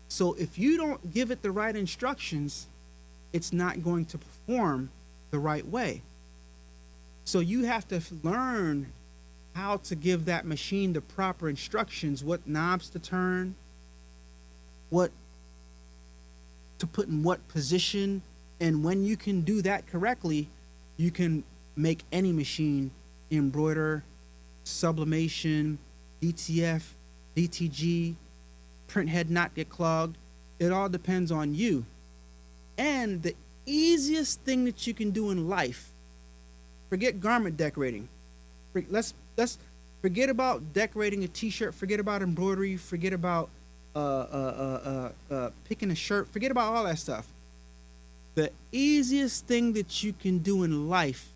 So if you don't give it the right instructions, it's not going to perform the right way. So you have to learn how to give that machine the proper instructions, what knobs to turn, what to put in what position. And when you can do that correctly, you can make any machine embroider, sublimation, DTF, DTG, print head not get clogged. It all depends on you. And the easiest thing that you can do in life, forget garment decorating. Let's forget about decorating a t-shirt, forget about embroidery, forget about picking a shirt, forget about all that stuff. The easiest thing that you can do in life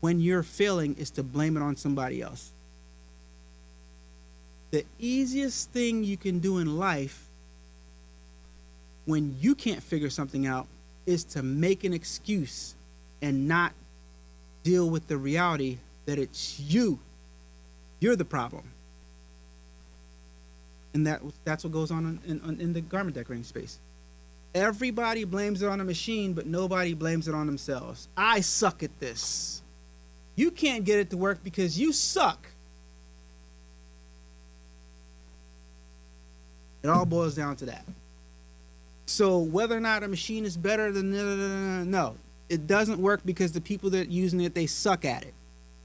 when you're failing is to blame it on somebody else. The easiest thing you can do in life when you can't figure something out is to make an excuse and not deal with the reality that it's you. You're the problem. And that's what goes on in the garment decorating space. Everybody blames it on a machine, but nobody blames it on themselves. I suck at this. You can't get it to work because you suck. It all boils down to that. So whether or not a machine is better than no, it doesn't work because the people that are using it, they suck at it.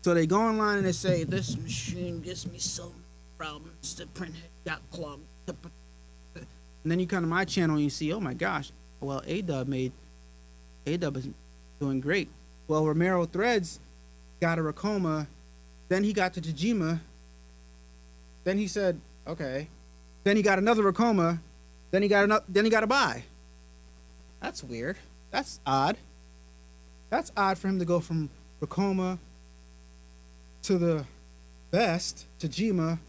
So they go online and they say, this machine gives me so problems, the print head got clogged. And then you come to my channel and you see, oh my gosh, well, A-Dubb is doing great. Well, Romero Threads got a Racoma, then he got to Tajima, then he said, okay. Then he got another Racoma, then he got a buy. That's weird. That's odd. That's odd for him to go from Racoma to the best, Tajima,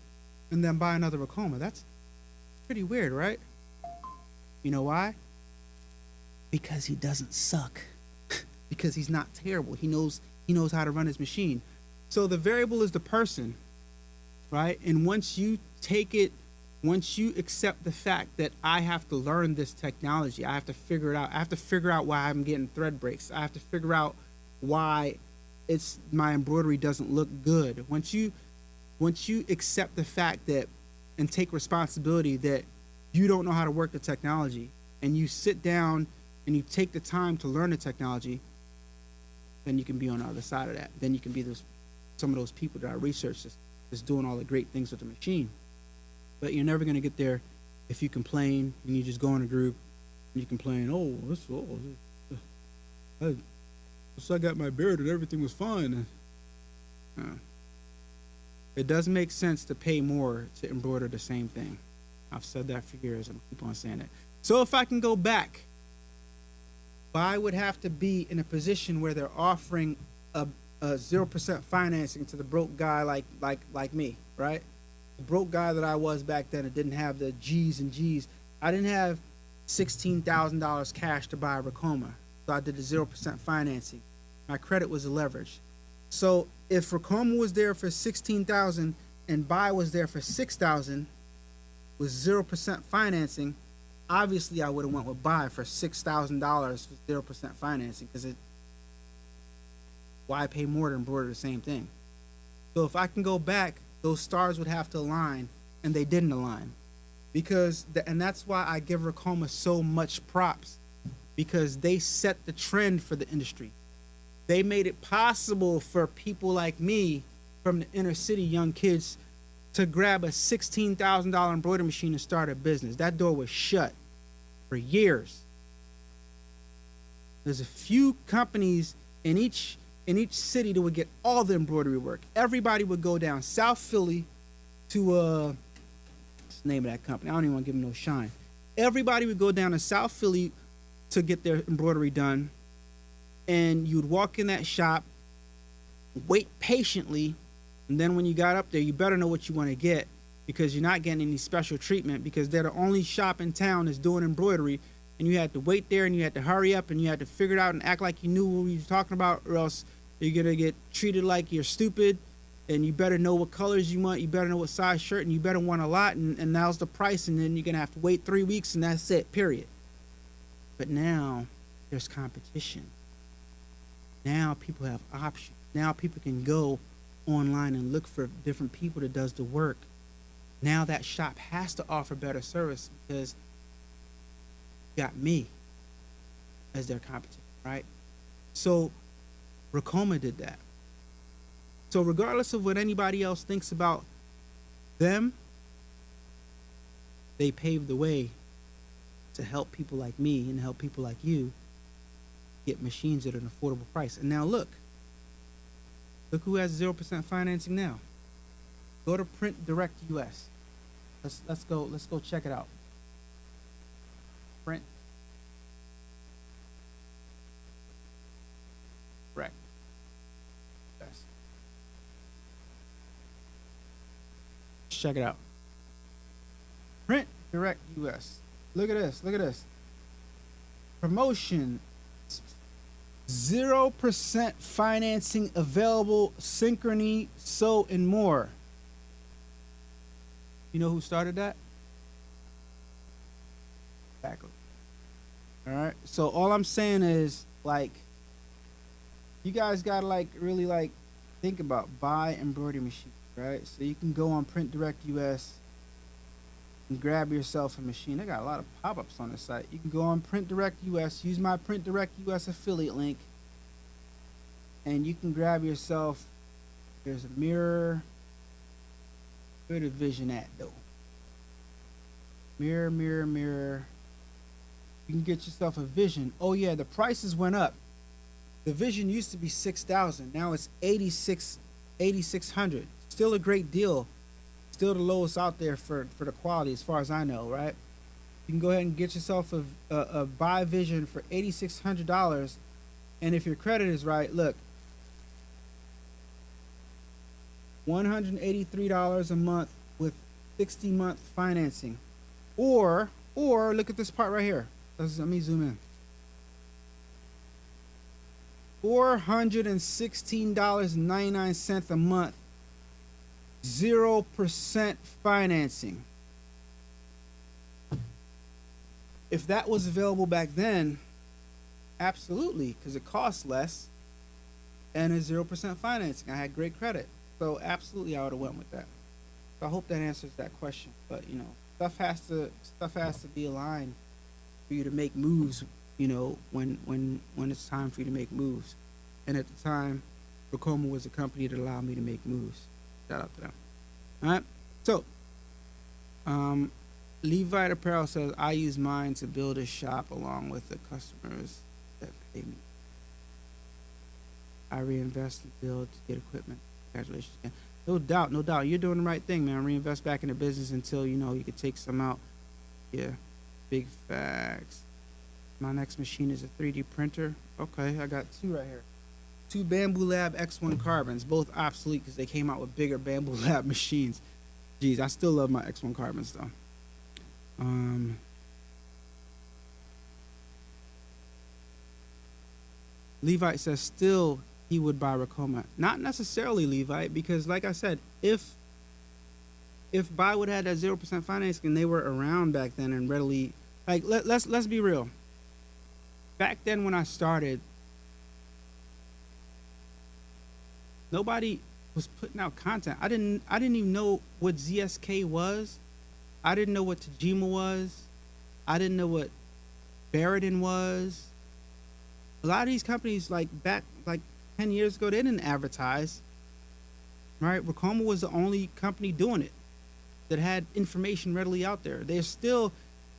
and then buy another Racoma. That's pretty weird, right? You know why? Because he doesn't suck. Because he's not terrible. He knows how to run his machine. So the variable is the person, right? And once you take it Once you accept the fact that I have to learn this technology, I have to figure it out. I have to figure out why I'm getting thread breaks. I have to figure out why it's my embroidery doesn't look good. Once you accept the fact that and take responsibility that you don't know how to work the technology, and you sit down and you take the time to learn the technology, then you can be on the other side of that. Then you can be some of those people that I researched that's doing all the great things with the machine. But you're never gonna get there if you complain and you just go in a group and you complain, I got my beard and everything was fine. It doesn't make sense to pay more to embroider the same thing. I've said that for years and I keep on saying that. So if I can go back, I would have to be in a position where they're offering a 0% financing to the broke guy like me, right? The broke guy that I was back then, it didn't have the G's and G's. I didn't have $16,000 cash to buy a Racoma, so I did the 0% financing. My credit was a leverage. So if Racoma was there for $16,000 and buy was there for $6,000 with 0% financing, obviously I would have went with buy for $6,000 for 0% financing, because why pay more to embroider the same thing? So if I can go back, those stars would have to align, and they didn't align, and that's why I give Racoma so much props, because they set the trend for the industry. They made it possible for people like me from the inner city, young kids, to grab a $16,000 embroidery machine and start a business. That door was shut for years. There's a few companies in each city that would get all the embroidery work. Everybody would go down South Philly to what's the name of that company? I don't even want to give them no shine. Everybody would go down to South Philly to get their embroidery done, and you'd walk in that shop, wait patiently, and then when you got up there, you better know what you want to get, because you're not getting any special treatment, because they're the only shop in town that's doing embroidery, and you had to wait there, and you had to hurry up, and you had to figure it out and act like you knew what you were talking about, or else you're gonna get treated like you're stupid. And you better know what colors you want, you better know what size shirt, and you better want a lot, and now's the price, and then you're gonna have to wait 3 weeks, and that's it, period. But now there's competition. Now people have options. Now people can go online and look for different people that does the work. Now that shop has to offer better service, because you got me as their competition, right? So Racoma did that. So regardless of what anybody else thinks about them, they paved the way to help people like me and help people like you get machines at an affordable price. And now look who has 0% financing now. Go to Print Direct US. Let's go check it out. Print Direct US. Check it out. Print Direct US. Look at this. Promotion. 0% financing available, Synchrony, so and more. You know who started that? Exactly. All right. So all I'm saying is, like, you guys gotta really think about buy embroidery machine, right? So you can go on Print Direct US and grab yourself a machine. They got a lot of pop-ups on the site. You can go on Print Direct US, use my Print Direct US affiliate link, and you can grab yourself. There's a mirror. Where the Vision at though? Mirror. You can get yourself a Vision. Oh yeah, the prices went up. The Vision used to be $6,000. Now it's $8,600. Still a great deal. Still the lowest out there for the quality, as far as I know, right? You can go ahead and get yourself a buy Vision for $8,600, and if your credit is right, look, $183 a month with 60-month financing, or look at this part right here. Let me zoom in. $416.99 a month. 0% financing. If that was available back then, absolutely, because it costs less and it's 0% financing. I had great credit, so absolutely I would have went with that. So I hope that answers that question. But stuff has to be aligned for you to make moves. When it's time for you to make moves. And at the time, Racoma was a company that allowed me to make moves. Shout out to them. All right. So, Levite Apparel says, I use mine to build a shop along with the customers that pay me. I reinvest and build to get equipment. Congratulations again. No doubt, no doubt. You're doing the right thing, man. Reinvest back in the business until, you could take some out. Yeah. Big facts. My next machine is a 3D printer. Okay, I got two right here. Two Bamboo Lab X1 carbons, both obsolete because they came out with bigger Bamboo Lab machines. Geez, I still love my X1 carbons though. Levite says still he would buy Racoma. Not necessarily Levite, because like I said, if Buy would have had that 0% financing and they were around back then and readily, like, let's be real. Back then when I started, nobody was putting out content. I didn't even know what ZSK was. I didn't know what Tajima was. I didn't know what Barradin was. A lot of these companies, back 10 years ago, they didn't advertise. Right? Racoma was the only company doing it that had information readily out there. They're still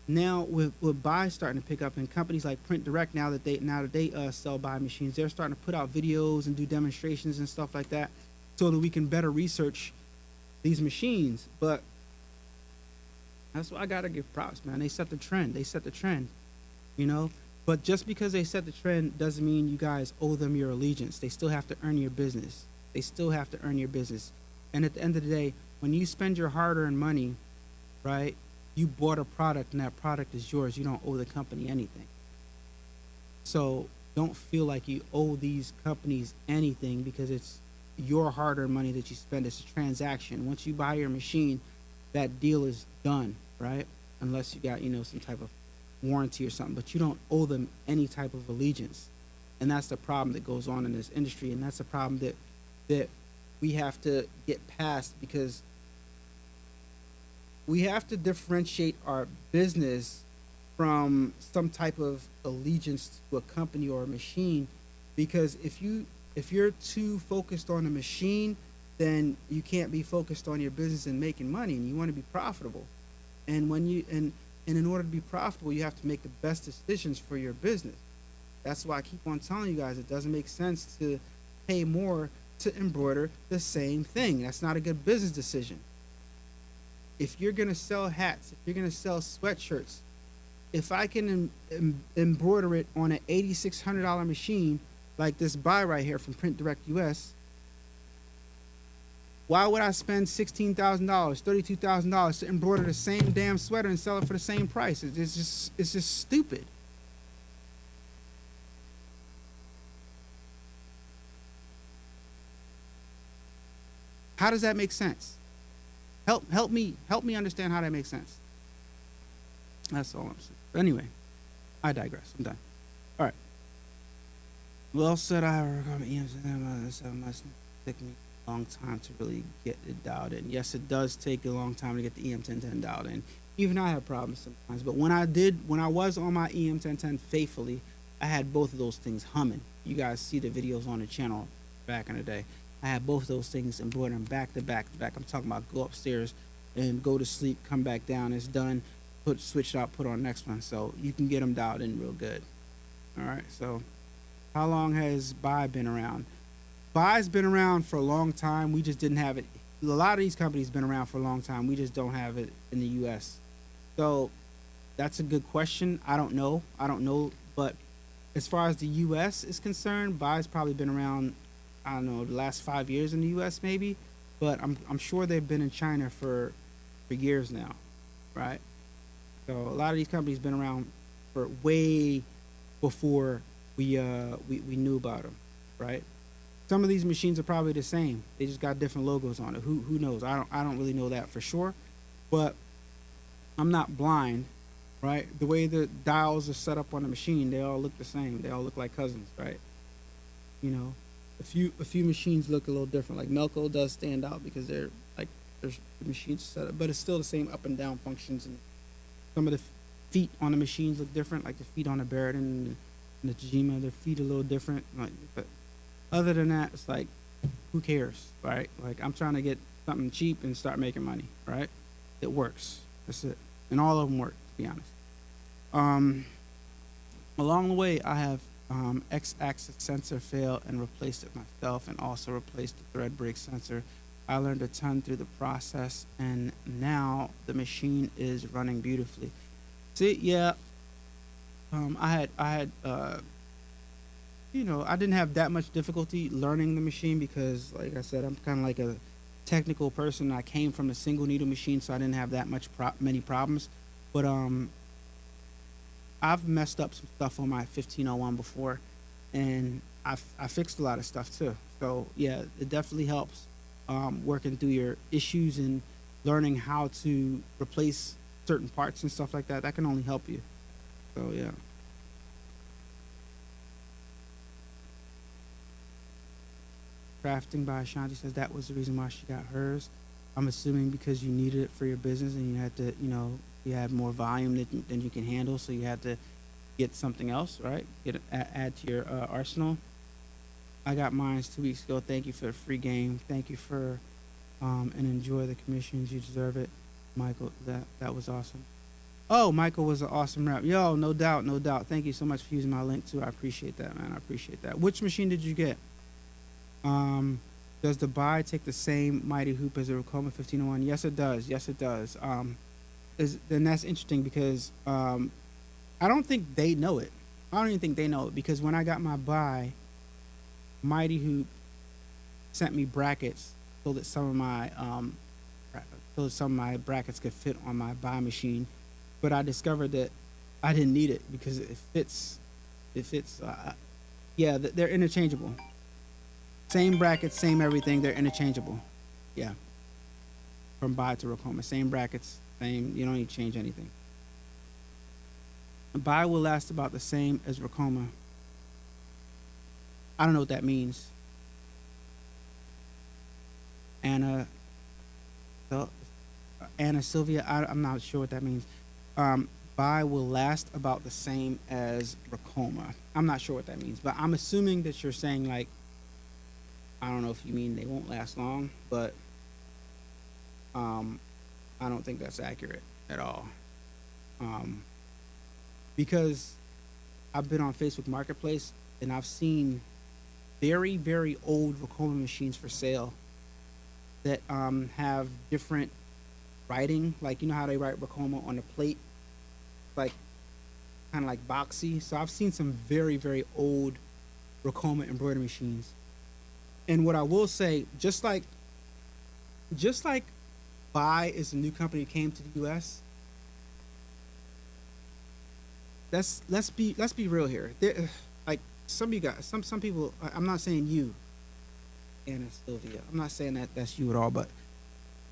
now with Buy starting to pick up, and companies like Print Direct now that they sell Buy machines, they're starting to put out videos and do demonstrations and stuff like that, so that we can better research these machines. But that's why I gotta give props, man. They set the trend. But just because they set the trend doesn't mean you guys owe them your allegiance. They still have to earn your business. And at the end of the day, when you spend your hard-earned money, right, you bought a product and that product is yours. You don't owe the company anything. So don't feel like you owe these companies anything, because it's your hard-earned money that you spend. It's a transaction. Once you buy your machine, that deal is done, right? Unless you got, some type of warranty or something, but you don't owe them any type of allegiance. And that's the problem that goes on in this industry. And that's the problem that we have to get past, because we have to differentiate our business from some type of allegiance to a company or a machine. Because if you're too focused on a machine, then you can't be focused on your business and making money, and you want to be profitable. And in order to be profitable, you have to make the best decisions for your business. That's why I keep on telling you guys, it doesn't make sense to pay more to embroider the same thing. That's not a good business decision. If you're going to sell hats, if you're going to sell sweatshirts, if I can embroider it on an $8,600 machine like this Buy right here from Print Direct US, why would I spend $16,000, $32,000 to embroider the same damn sweater and sell it for the same price? It's just stupid. How does that make sense? Help me understand how that makes sense. That's all I'm saying. But anyway, I digress. I'm done. All right. Well said. I recommend EMs. It must take me a long time to really get it dialed in. Yes, it does take a long time to get the EM1010 dialed in. Even I have problems sometimes. But when I was on my EM1010 faithfully, I had both of those things humming. You guys see the videos on the channel back in the day. I had both of those things embroidered back to back to back. I'm talking about go upstairs and go to sleep, come back down, it's done, switch it out, put on the next one. So you can get them dialed in real good. All right, so how long has Buy been around? Buy's been around for a long time. We just didn't have it. A lot of these companies been around for a long time. We just don't have it in the U.S. So that's a good question. I don't know. But as far as the U.S. is concerned, Buy's probably been around, I don't know, the last 5 years in the U.S. maybe. But I'm sure they've been in China for years now, right? So a lot of these companies been around for way before we knew about them, right? Some of these machines are probably the same. They just got different logos on it. Who knows? I don't really know that for sure, but I'm not blind right? The way the dials are set up on the machine, they all look the same. They all look like cousins, right? You know, a few machines look a little different. Like Melco does stand out because they're like there's the machines set up, but it's still the same up and down functions. And some of the feet on the machines look different, like the feet on the Barrett and the Tajima. Their feet a little different. Like, but other than that, it's like who cares, right? Like I'm trying to get something cheap and start making money, right? It works. That's it, and all of them work, to be honest. Um, Along the way, I have X-axis sensor fail and replaced it myself, and also replaced the thread brake sensor. I learned a ton through the process, and now the machine is running beautifully. See, yeah, I didn't have that much difficulty learning the machine because, like I said, I'm kind of like a technical person. I came from a single needle machine, so I didn't have that many problems. But I've messed up some stuff on my 1501 before, and I fixed a lot of stuff too. So yeah, it definitely helps working through your issues and learning how to replace certain parts and stuff like that. That can only help you. So yeah. Crafting by Ashanti says that was the reason why she got hers. I'm assuming because you needed it for your business and you had to, you had more volume than you can handle, so you had to get something else, right? Add to your arsenal. I got mine 2 weeks ago. Thank you for the free game. Thank you for and enjoy the commissions. You deserve it, Michael. That was awesome. Oh, Michael was an awesome rep. Yo, no doubt, no doubt. Thank you so much for using my link too. I appreciate that, man. I appreciate that. Which machine did you get? Um, does the buy take the same mighty hoop as the Racoma 1501? Yes, it does. Yes, it does. Then that's interesting because I don't think they know it. I don't even think they know it because when I got my buy, Mighty Hoop sent me brackets so that some of my brackets could fit on my buy machine, but I discovered that I didn't need it because it fits. It fits. Yeah, they're interchangeable. Same brackets, same everything. They're interchangeable. Yeah, from buy to Racoma, same brackets, same. You don't need to change anything. Buy will last about the same as Racoma. I don't know what that means. Anna, so, Anna Sylvia, I'm not sure what that means. Buy will last about the same as Racoma. I'm not sure what that means, but I'm assuming that you're saying like, I don't know if you mean they won't last long, but I don't think that's accurate at all. Um, because I've been on Facebook Marketplace and I've seen very, very old Racoma machines for sale that have different writing, like you know how they write Racoma on the plate, like kind of like boxy. So I've seen some very, very old Racoma embroidery machines. And what I will say, just like Buy is a new company that came to the U.S. Let's be real here. Like some of you guys, some people. I'm not saying you, Anna Sylvia. I'm not saying that that's you at all. But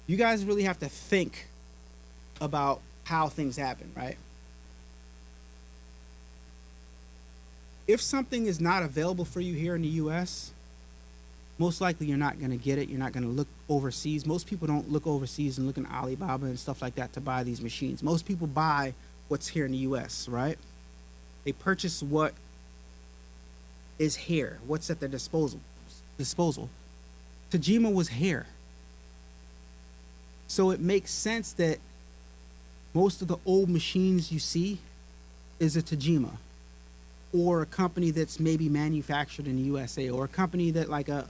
you guys really have to think about how things happen, right? If something is not available for you here in the U.S., most likely you're not going to get it. You're not going to look overseas. Most people don't look overseas and look in Alibaba and stuff like that to buy these machines. Most people buy what's here in the U.S., right? They purchase what is here, what's at their disposal. Tajima was here. So it makes sense that most of the old machines you see is a Tajima, or a company that's maybe manufactured in the USA, or a company that like a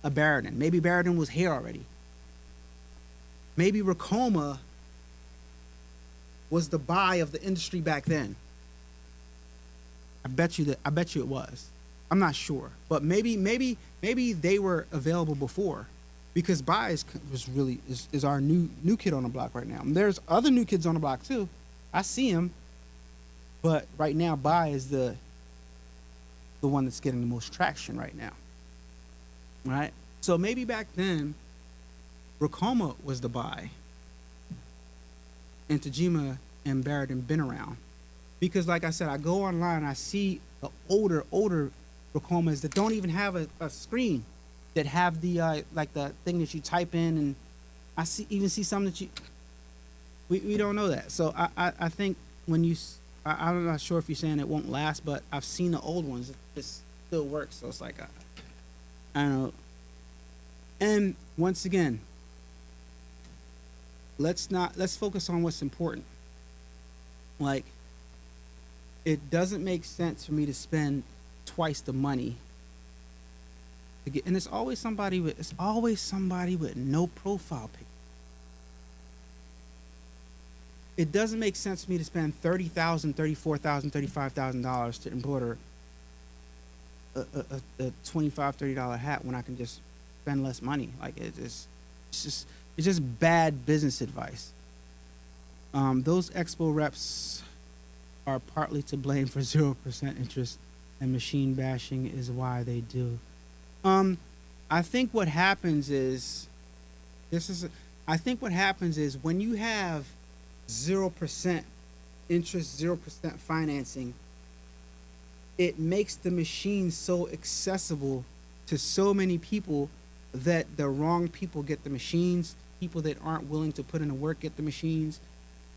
Barrington. Maybe Barrington was here already. Maybe Racoma was the buy of the industry back then. I bet you it was. I'm not sure, but maybe they were available before, because buy is our new kid on the block right now. And there's other new kids on the block too. I see them. But right now, buy is the one that's getting the most traction right now, right? So maybe back then, Racoma was the buy, and Tajima and Barrett been around. Because like I said, I go online, I see the older Racomas that don't even have a screen, that have the like the thing that you type in, and I see some that we don't know that. So I think when I'm not sure if you're saying it won't last, but I've seen the old ones that just still work. So it's like I don't know. And once again, let's focus on what's important. Like, it doesn't make sense for me to spend twice the money to get, and it's always somebody with no profile pic. It doesn't make sense for me to spend $30,000, $34,000, $35,000 to embroider a $25, $30 hat when I can just spend less money. Like, it's just bad business advice. Those expo reps are partly to blame for 0% interest, and machine bashing is why they do. I think what happens is I think what happens is when you have 0% interest, 0% financing, it makes the machine so accessible to so many people that the wrong people get the machines. People that aren't willing to put in the work get the machines,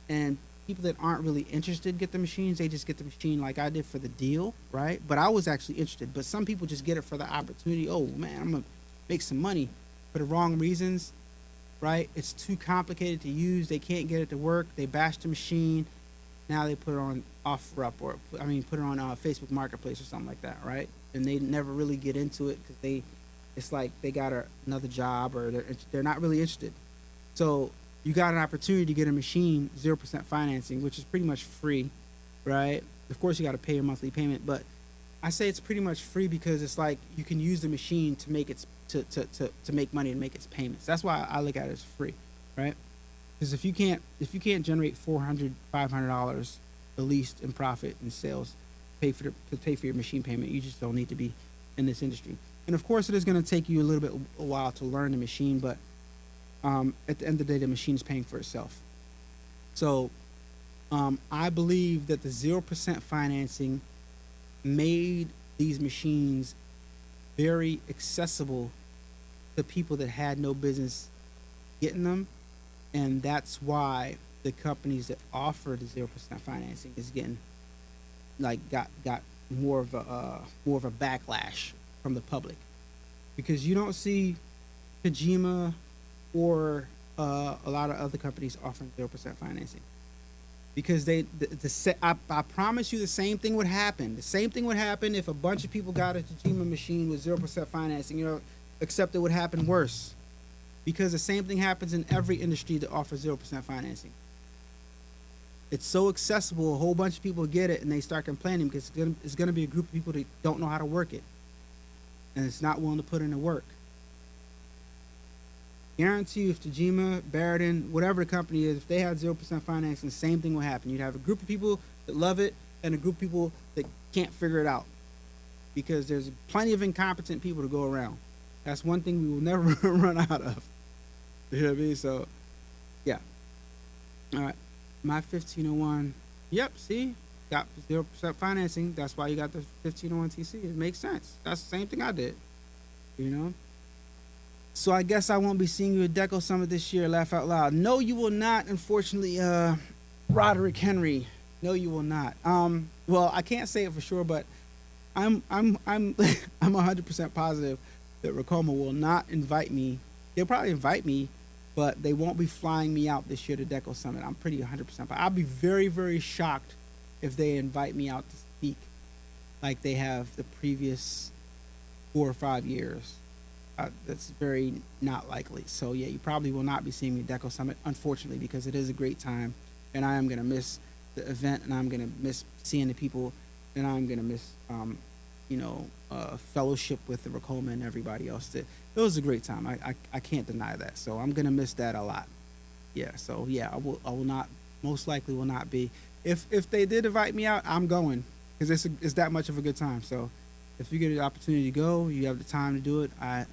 and people that aren't really interested get the machines. They just get the machine like I did for the deal, right? But I was actually interested. But some people just get it for the opportunity. Oh man, I'm gonna make some money for the wrong reasons, right? It's too complicated to use. They can't get it to work. They bash the machine. Now they put it on OfferUp, or put it on Facebook Marketplace or something like that, right? And they never really get into it because it's like they got another job, or they're not really interested. So you got an opportunity to get a machine, 0% financing, which is pretty much free, right? Of course, you got to pay a monthly payment, but I say it's pretty much free because it's like you can use the machine to make to make money and make its payments. That's why I look at it as free, right? Because if you can't generate $400, $500 at least in profit and sales, to pay for your machine payment, you just don't need to be in this industry. And of course, it is going to take you a while to learn the machine, but at the end of the day, the machine is paying for itself. So I believe that the 0% financing made these machines very accessible to people that had no business getting them, and that's why the companies that offer the 0% financing is getting got more of a backlash from the public, because you don't see Kojima or a lot of other companies offering 0% financing, because I promise you the same thing would happen. The same thing would happen if a bunch of people got a Kojima machine with 0% financing, except it would happen worse, because the same thing happens in every industry that offers 0% financing. It's so accessible, a whole bunch of people get it and they start complaining because it's going to be a group of people that don't know how to work it, and it's not willing to put in the work. Guarantee you, if Tajima, Barrett, whatever the company is, if they had 0% financing, the same thing will happen. You'd have a group of people that love it and a group of people that can't figure it out, because there's plenty of incompetent people to go around. That's one thing we will never run out of. You know what I mean? So, yeah. All right. My 1501. Yep, see? Got 0% financing. That's why you got the 1501 TC. It makes sense. That's the same thing I did. You know? So I guess I won't be seeing you at Deco Summit this year. Laugh out loud. No, you will not, unfortunately, Roderick Henry. No, you will not. Well, I can't say it for sure, but I'm 100% positive that Racoma will not invite me. They'll probably invite me, but they won't be flying me out this year to Deco Summit. I'm pretty 100%. But I'll be very, very shocked if they invite me out to speak like they have the previous 4 or 5 years. That's very not likely. So yeah, you probably will not be seeing me at Deco Summit, unfortunately, because it is a great time, and I am gonna miss the event, and I'm gonna miss seeing the people, and I'm gonna miss fellowship with the Racoma and everybody else. It was a great time. I can't deny that. So I'm gonna miss that a lot. Yeah. So yeah, I will not, most likely will not be. If they did invite me out, I'm going, because it's that much of a good time. So if you get the opportunity to go, you have the time to do it, I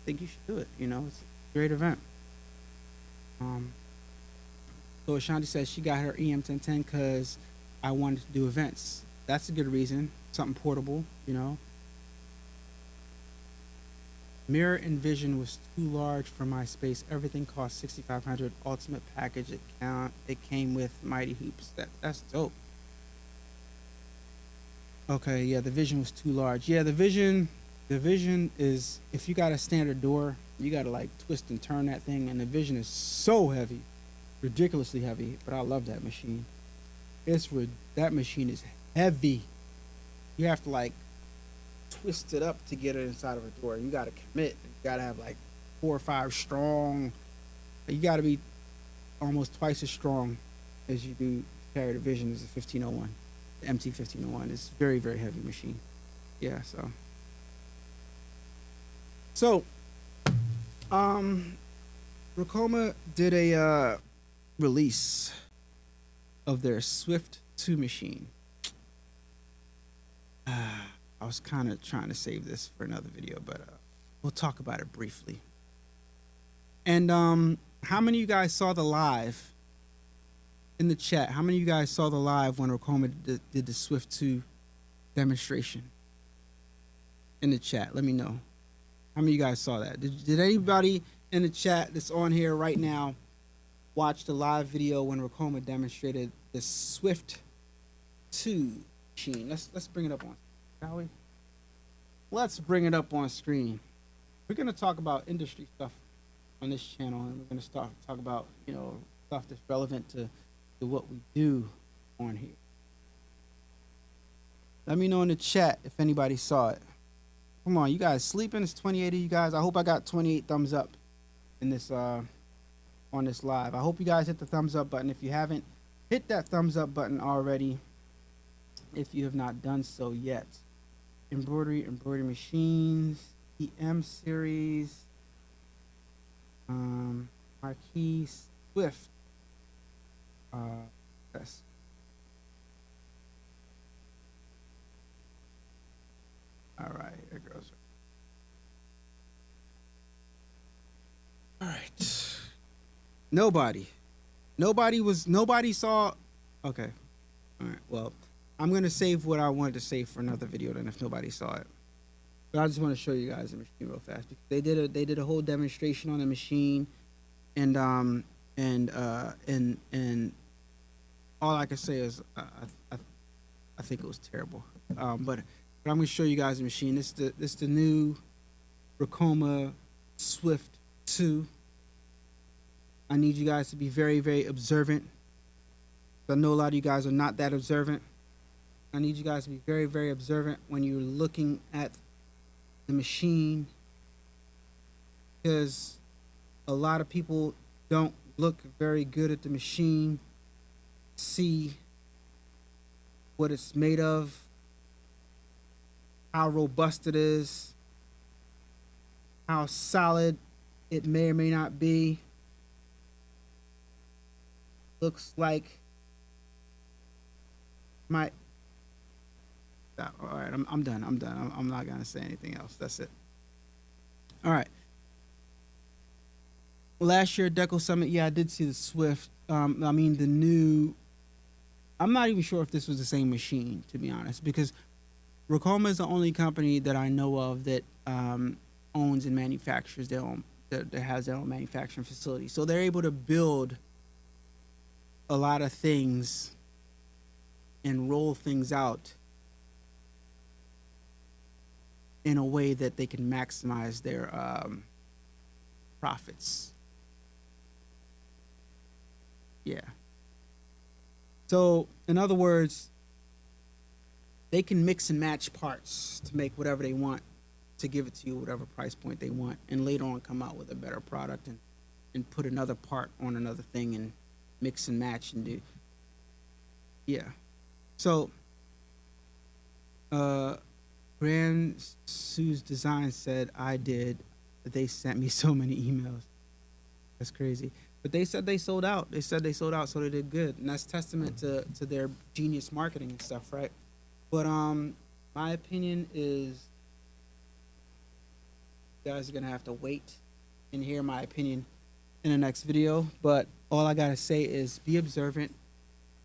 think you should do it. It's a great event. So Ashanti says she got her EM1010 because I wanted to do events. That's a good reason. Something portable, you know. Mirror and Vision was too large for my space. Everything cost 6,500. Ultimate package. It came with Mighty Hoops. That's dope. Okay, yeah, the Vision was too large. Yeah, the Vision is, if you got a standard door, you gotta like twist and turn that thing, and the Vision is so heavy, ridiculously heavy. But I love that machine. That machine is heavy. You have to like twist it up to get it inside of a door. You gotta commit. You gotta have like 4 or 5 strong. You gotta be almost twice as strong as you do carry the Vision as a 1501. The MT 1501 is very, very heavy machine. Yeah, so Racoma did a release of their Swift 2 machine. I was kind of trying to save this for another video, but we'll talk about it briefly. And how many of you guys saw the live in the chat? How many of you guys saw the live when Racoma did the Swift 2 demonstration? In the chat, let me know. How many of you guys saw that? Did anybody in the chat that's on here right now watch the live video when Racoma demonstrated the Swift 2 machine? Let's bring it up on, shall we? Let's bring it up on screen. We're gonna talk about industry stuff on this channel, and we're gonna talk about, you know, stuff that's relevant to what we do on here. Let me know in the chat if anybody saw it. Come on, you guys sleeping? It's 28 of you guys. I hope I got 28 thumbs up in this on this live. I hope you guys hit the thumbs up button. If you haven't, hit that thumbs up button already if you have not done so yet. Embroidery machines, EM series, Marquis Swift. Yes. All right, there goes. All right. Nobody saw. Okay. All right. Well, I'm gonna save what I wanted to save for another video then if nobody saw it. But I just want to show you guys the machine real fast because they did a whole demonstration on the machine, and all I can say is I think it was terrible. But I'm gonna show you guys the machine. This is the new Racoma Swift 2. I need you guys to be very, very observant. I know a lot of you guys are not that observant. I need you guys to be very, very observant when you're looking at the machine, because a lot of people don't look very good at the machine, see what it's made of, how robust it is, how solid it may or may not be. Looks like my. All right, I'm done. I'm not gonna say anything else. That's it. All right. Last year at Deco Summit, yeah, I did see the Swift. I mean the new. I'm not even sure if this was the same machine, to be honest, because Racoma is the only company that I know of that owns and manufactures their own, that has their own manufacturing facility. So they're able to build a lot of things and roll things out in a way that they can maximize their profits. Yeah. So, in other words, they can mix and match parts to make whatever they want, to give it to you whatever price point they want, and later on come out with a better product and put another part on another thing and mix and match and do. Yeah. So, Grand Sue's Design said I did, but they sent me so many emails. That's crazy. But they said they sold out. They said they sold out, so they did good. And that's testament to their genius marketing and stuff, right? But my opinion is you guys are gonna have to wait and hear my opinion in the next video. But all I gotta say is be observant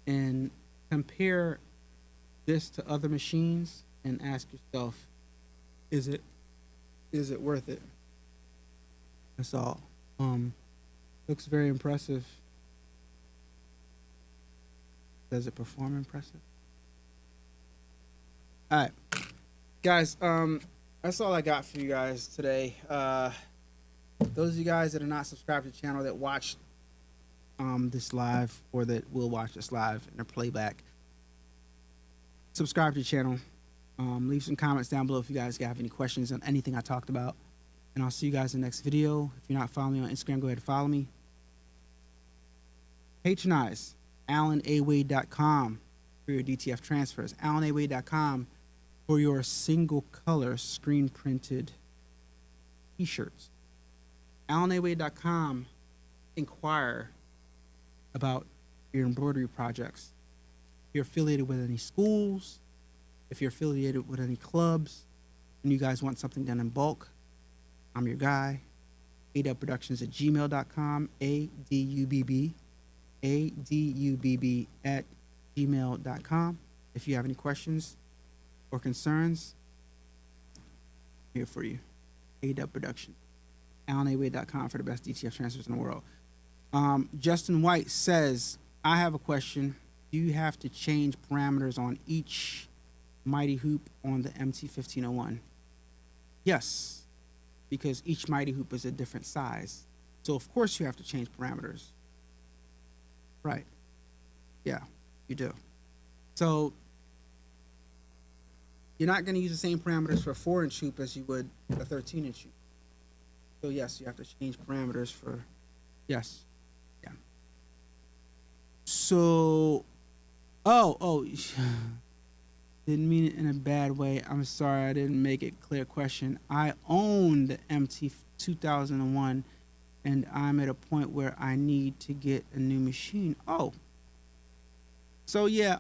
and compare this to other machines and ask yourself, is it worth it? That's all. Looks very impressive. Does it perform impressive? All right, guys. That's all I got for you guys today. Those of you guys that are not subscribed to the channel that watch this live or that will watch this live in a playback, subscribe to the channel. Leave some comments down below if you guys have any questions on anything I talked about. And I'll see you guys in the next video. If you're not following me on Instagram, go ahead and follow me. Patronize AlanAwade.com for your DTF transfers. AlanAwade.com for your single color screen printed t-shirts. AlanAwade.com, inquire about your embroidery projects. If you're affiliated with any schools, if you're affiliated with any clubs, and you guys want something done in bulk, I'm your guy. A-Dubb Productions at gmail.com. ADUBB at gmail.com. If you have any questions or concerns, I'm here for you. A-Dubb Productions. AlanAwade.com for the best DTF transfers in the world. Justin White says, I have a question. Do you have to change parameters on each mighty hoop on the MT1501? Yes, because each mighty hoop is a different size. So of course you have to change parameters. Right. Yeah, you do. So you're not going to use the same parameters for a 4-inch hoop as you would a 13-inch hoop. So yes, you have to change parameters for, yes. Yeah. So, oh, didn't mean it in a bad way. I'm sorry, I didn't make it clear question. I own the MT 2001 and I'm at a point where I need to get a new machine. Oh. So yeah,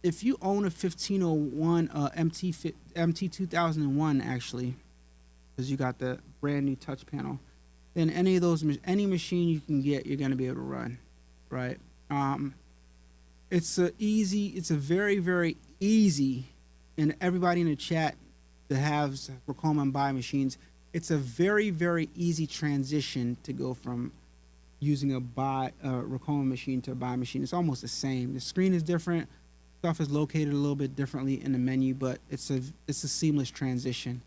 if you own a 1501 MT 2001 actually, because you got the brand new touch panel, then any machine you can get, you're going to be able to run, right? It's a very, very easy, and everybody in the chat that has Racoma and buy machines, it's a very, very easy transition to go from using a Racoma machine to a buy machine. It's almost the same. The screen is different. Stuff is located a little bit differently in the menu, but it's a seamless transition.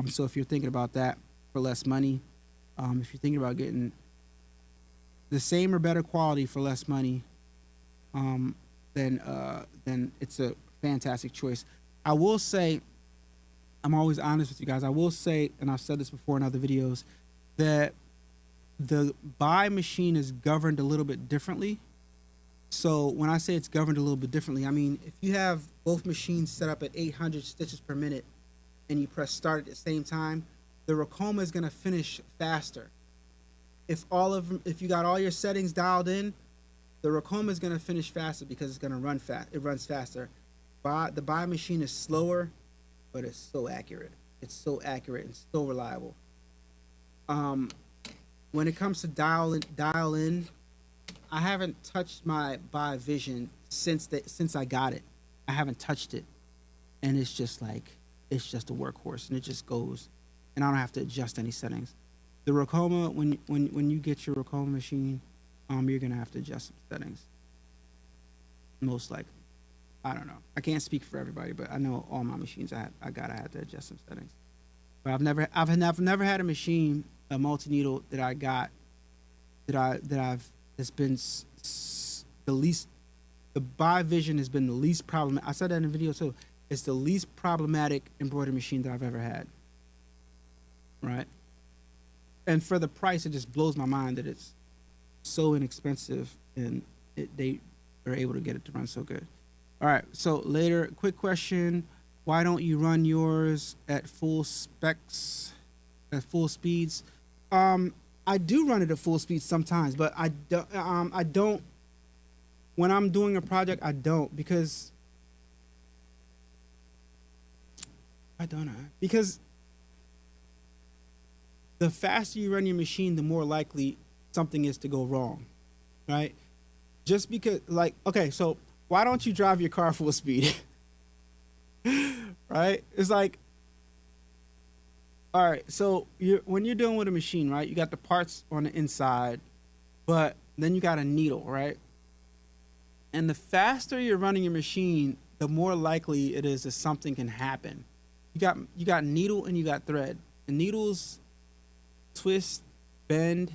So if you're thinking about that for less money, if you're thinking about getting the same or better quality for less money, then it's a fantastic choice. I will say, I'm always honest with you guys. I will say, and I've said this before in other videos, that the buy machine is governed a little bit differently. So when I say it's governed a little bit differently, I mean, if you have both machines set up at 800 stitches per minute and you press start at the same time, the Racoma is going to finish faster. If you got all your settings dialed in, the Racoma is going to finish faster because it's going to run fast. It runs faster. The buy machine is slower, but it's so accurate. It's so accurate and so reliable. When it comes to dial in, I haven't touched my buy vision since I got it. I haven't touched it, and it's just a workhorse, and it just goes, and I don't have to adjust any settings. The Racoma, when you get your Racoma machine, you're gonna have to adjust some settings. Most likely, I don't know. I can't speak for everybody, but I know all my machines I had to adjust some settings. But I've never had a machine, a multi-needle that I got that's been the least. The buy vision has been the least problematic. I said that in the video too. It's the least problematic embroidery machine that I've ever had. Right. And for the price, it just blows my mind that it's so inexpensive and they are able to get it to run so good. All right, so later, quick question: why don't you run yours at full specs, at full speeds? I do run it at full speed sometimes, but I don't. When I'm doing a project, I don't, because because the faster you run your machine, the more likely something is to go wrong. right? Just because, like, okay, so why don't you drive your car full speed? Right? It's like, all right, so when you're dealing with a machine, right? You got the parts on the inside, but then you got a needle, right? And the faster you're running your machine, the more likely it is that something can happen. You got needle and you got thread. The needles twist, bend,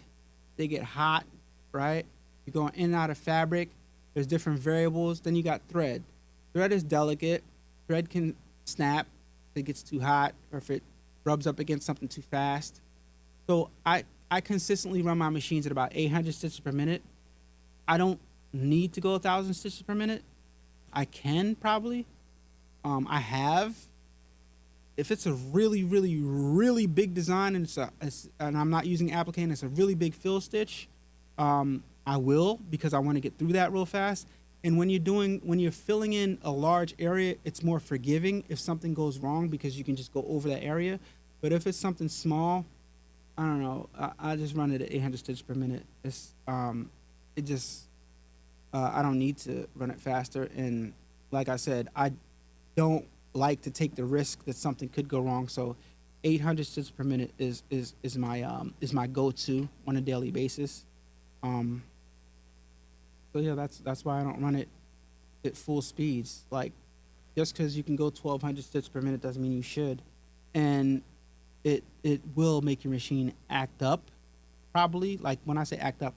they get hot, right? You're going in and out of fabric. There's different variables. Then you got thread. Thread is delicate. Thread can snap if it gets too hot or if it rubs up against something too fast. So I consistently run my machines at about 800 stitches per minute. I don't need to go 1,000 stitches per minute. I can probably. I have. If it's a really, really, really big design and and I'm not using applique and it's a really big fill stitch, I will, because I want to get through that real fast. And when you're filling in a large area, it's more forgiving if something goes wrong because you can just go over that area. But if it's something small, I don't know. I just run it at 800 stitches per minute. It just I don't need to run it faster. And like I said, I don't like to take the risk that something could go wrong. So 800 stitches per minute is my go-to on a daily basis. So yeah, that's why I don't run it at full speeds. Like, just because you can go 1,200 stitches per minute doesn't mean you should. And it will make your machine act up, probably. Like, when I say act up,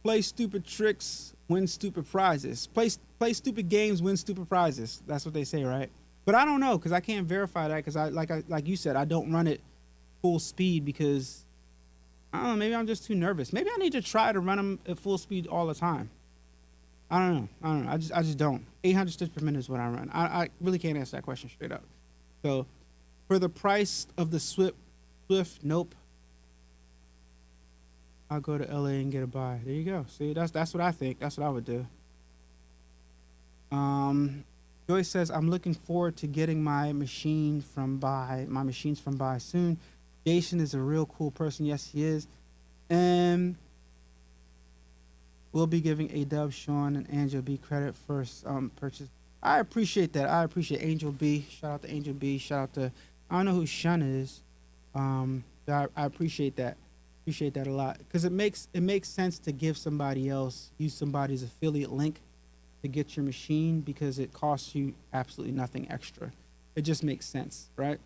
play stupid tricks, win stupid prizes. Play stupid games, win stupid prizes. That's what they say, right? But I don't know, because I can't verify that, because like you said, I don't run it full speed because I don't know. Maybe I'm just too nervous. Maybe I need to try to run them at full speed all the time. I don't know. I just don't. 800 stitches per minute is what I run. I really can't answer that question straight up. So, for the price of the Swift, nope. I'll go to LA and get a buy. There you go. See, that's what I think. That's what I would do. Joyce says, I'm looking forward to getting my machines from buy soon. Jason is a real cool person. Yes, he is. And we'll be giving A-Dubb, Sean, and Angel B credit for purchase. I appreciate that. I appreciate Angel B. Shout out to Angel B. Shout out to, I don't know who Shun is. I appreciate that. Appreciate that a lot, because it makes sense to give somebody else, use somebody's affiliate link to get your machine, because it costs you absolutely nothing extra. It just makes sense, right?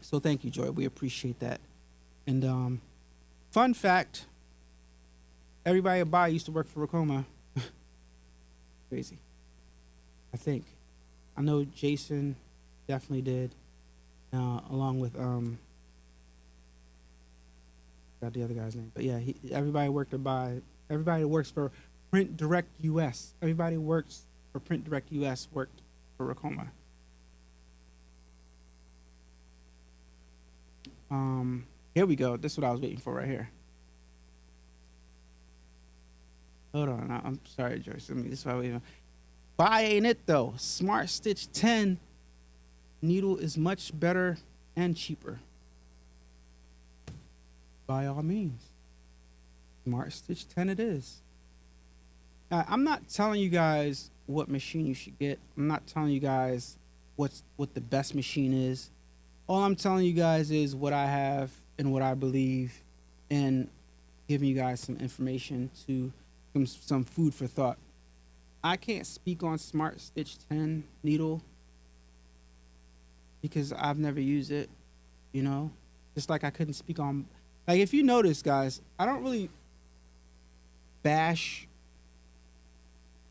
So thank you, Joy. We appreciate that. And fun fact, everybody at Buy used to work for Racoma. Crazy. I think. I know Jason definitely did, along with got the other guy's name, but yeah, everybody worked at Buy. Everybody works for Print Direct US. Everybody works for Print Direct US worked for Racoma. Here we go. This is what I was waiting for right here. Hold on. I'm sorry, Joyce. This is what I was waiting for. Buy ain't it though. Smart Stitch 10 needle is much better and cheaper. By all means, Smart Stitch 10 it is. I'm not telling you guys what machine you should get. I'm not telling you guys what the best machine is. All I'm telling you guys is what I have and what I believe, and giving you guys some information, to some food for thought. I can't speak on Smart Stitch 10 needle because I've never used it, you know? Just like I couldn't speak on, like, if you notice, guys, I don't really bash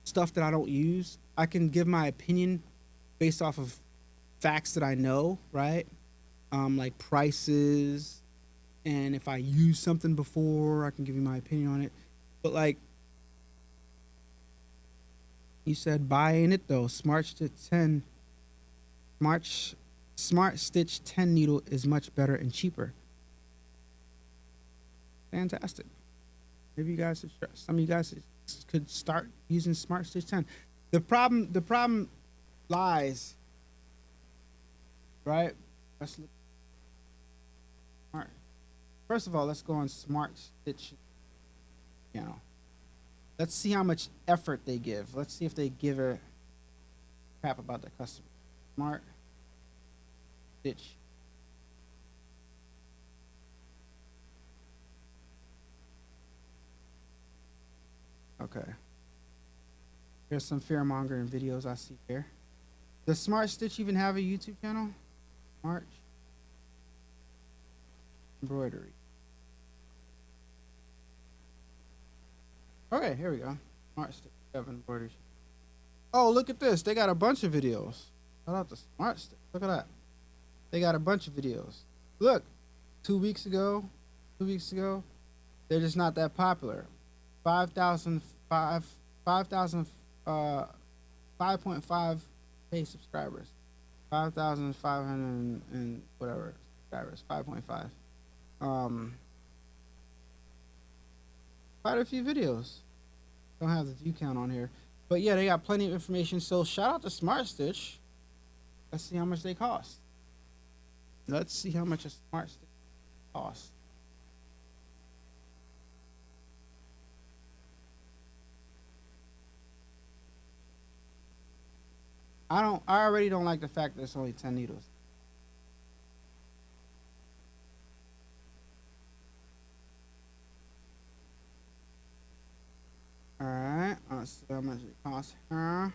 stuff that I don't use. I can give my opinion based off of facts that I know, right? Like prices, and if I use something before, I can give you my opinion on it. But like you said, buy ain't it though. Smart Stitch 10 needle is much better and cheaper. Fantastic. Maybe you guys should, some of you guys could start using Smart Stitch 10. The problem lies, right? Let's look. All right. First of all, let's go on Smart Stitch channel. Let's see how much effort they give. Let's see if they give a crap about their customer. Smart Stitch. Okay. Here's some fear mongering videos I see here. Does Smart Stitch even have a YouTube channel? March Embroidery. Okay, here we go. Smart Stitch Embroidery. Oh, look at this. They got a bunch of videos. Shout out to Smart Stitch. Look at that. They got a bunch of videos. Look, 2 weeks ago, they're just not that popular. 5.5 subscribers. 5,500 and whatever subscribers. 5.5. Quite a few videos. Don't have the view count on here. But yeah, they got plenty of information. So shout out to Smart Stitch. Let's see how much they cost. Let's see how much a Smart Stitch costs. I already don't like the fact that it's only 10 needles. Alright, let's see how much it costs her.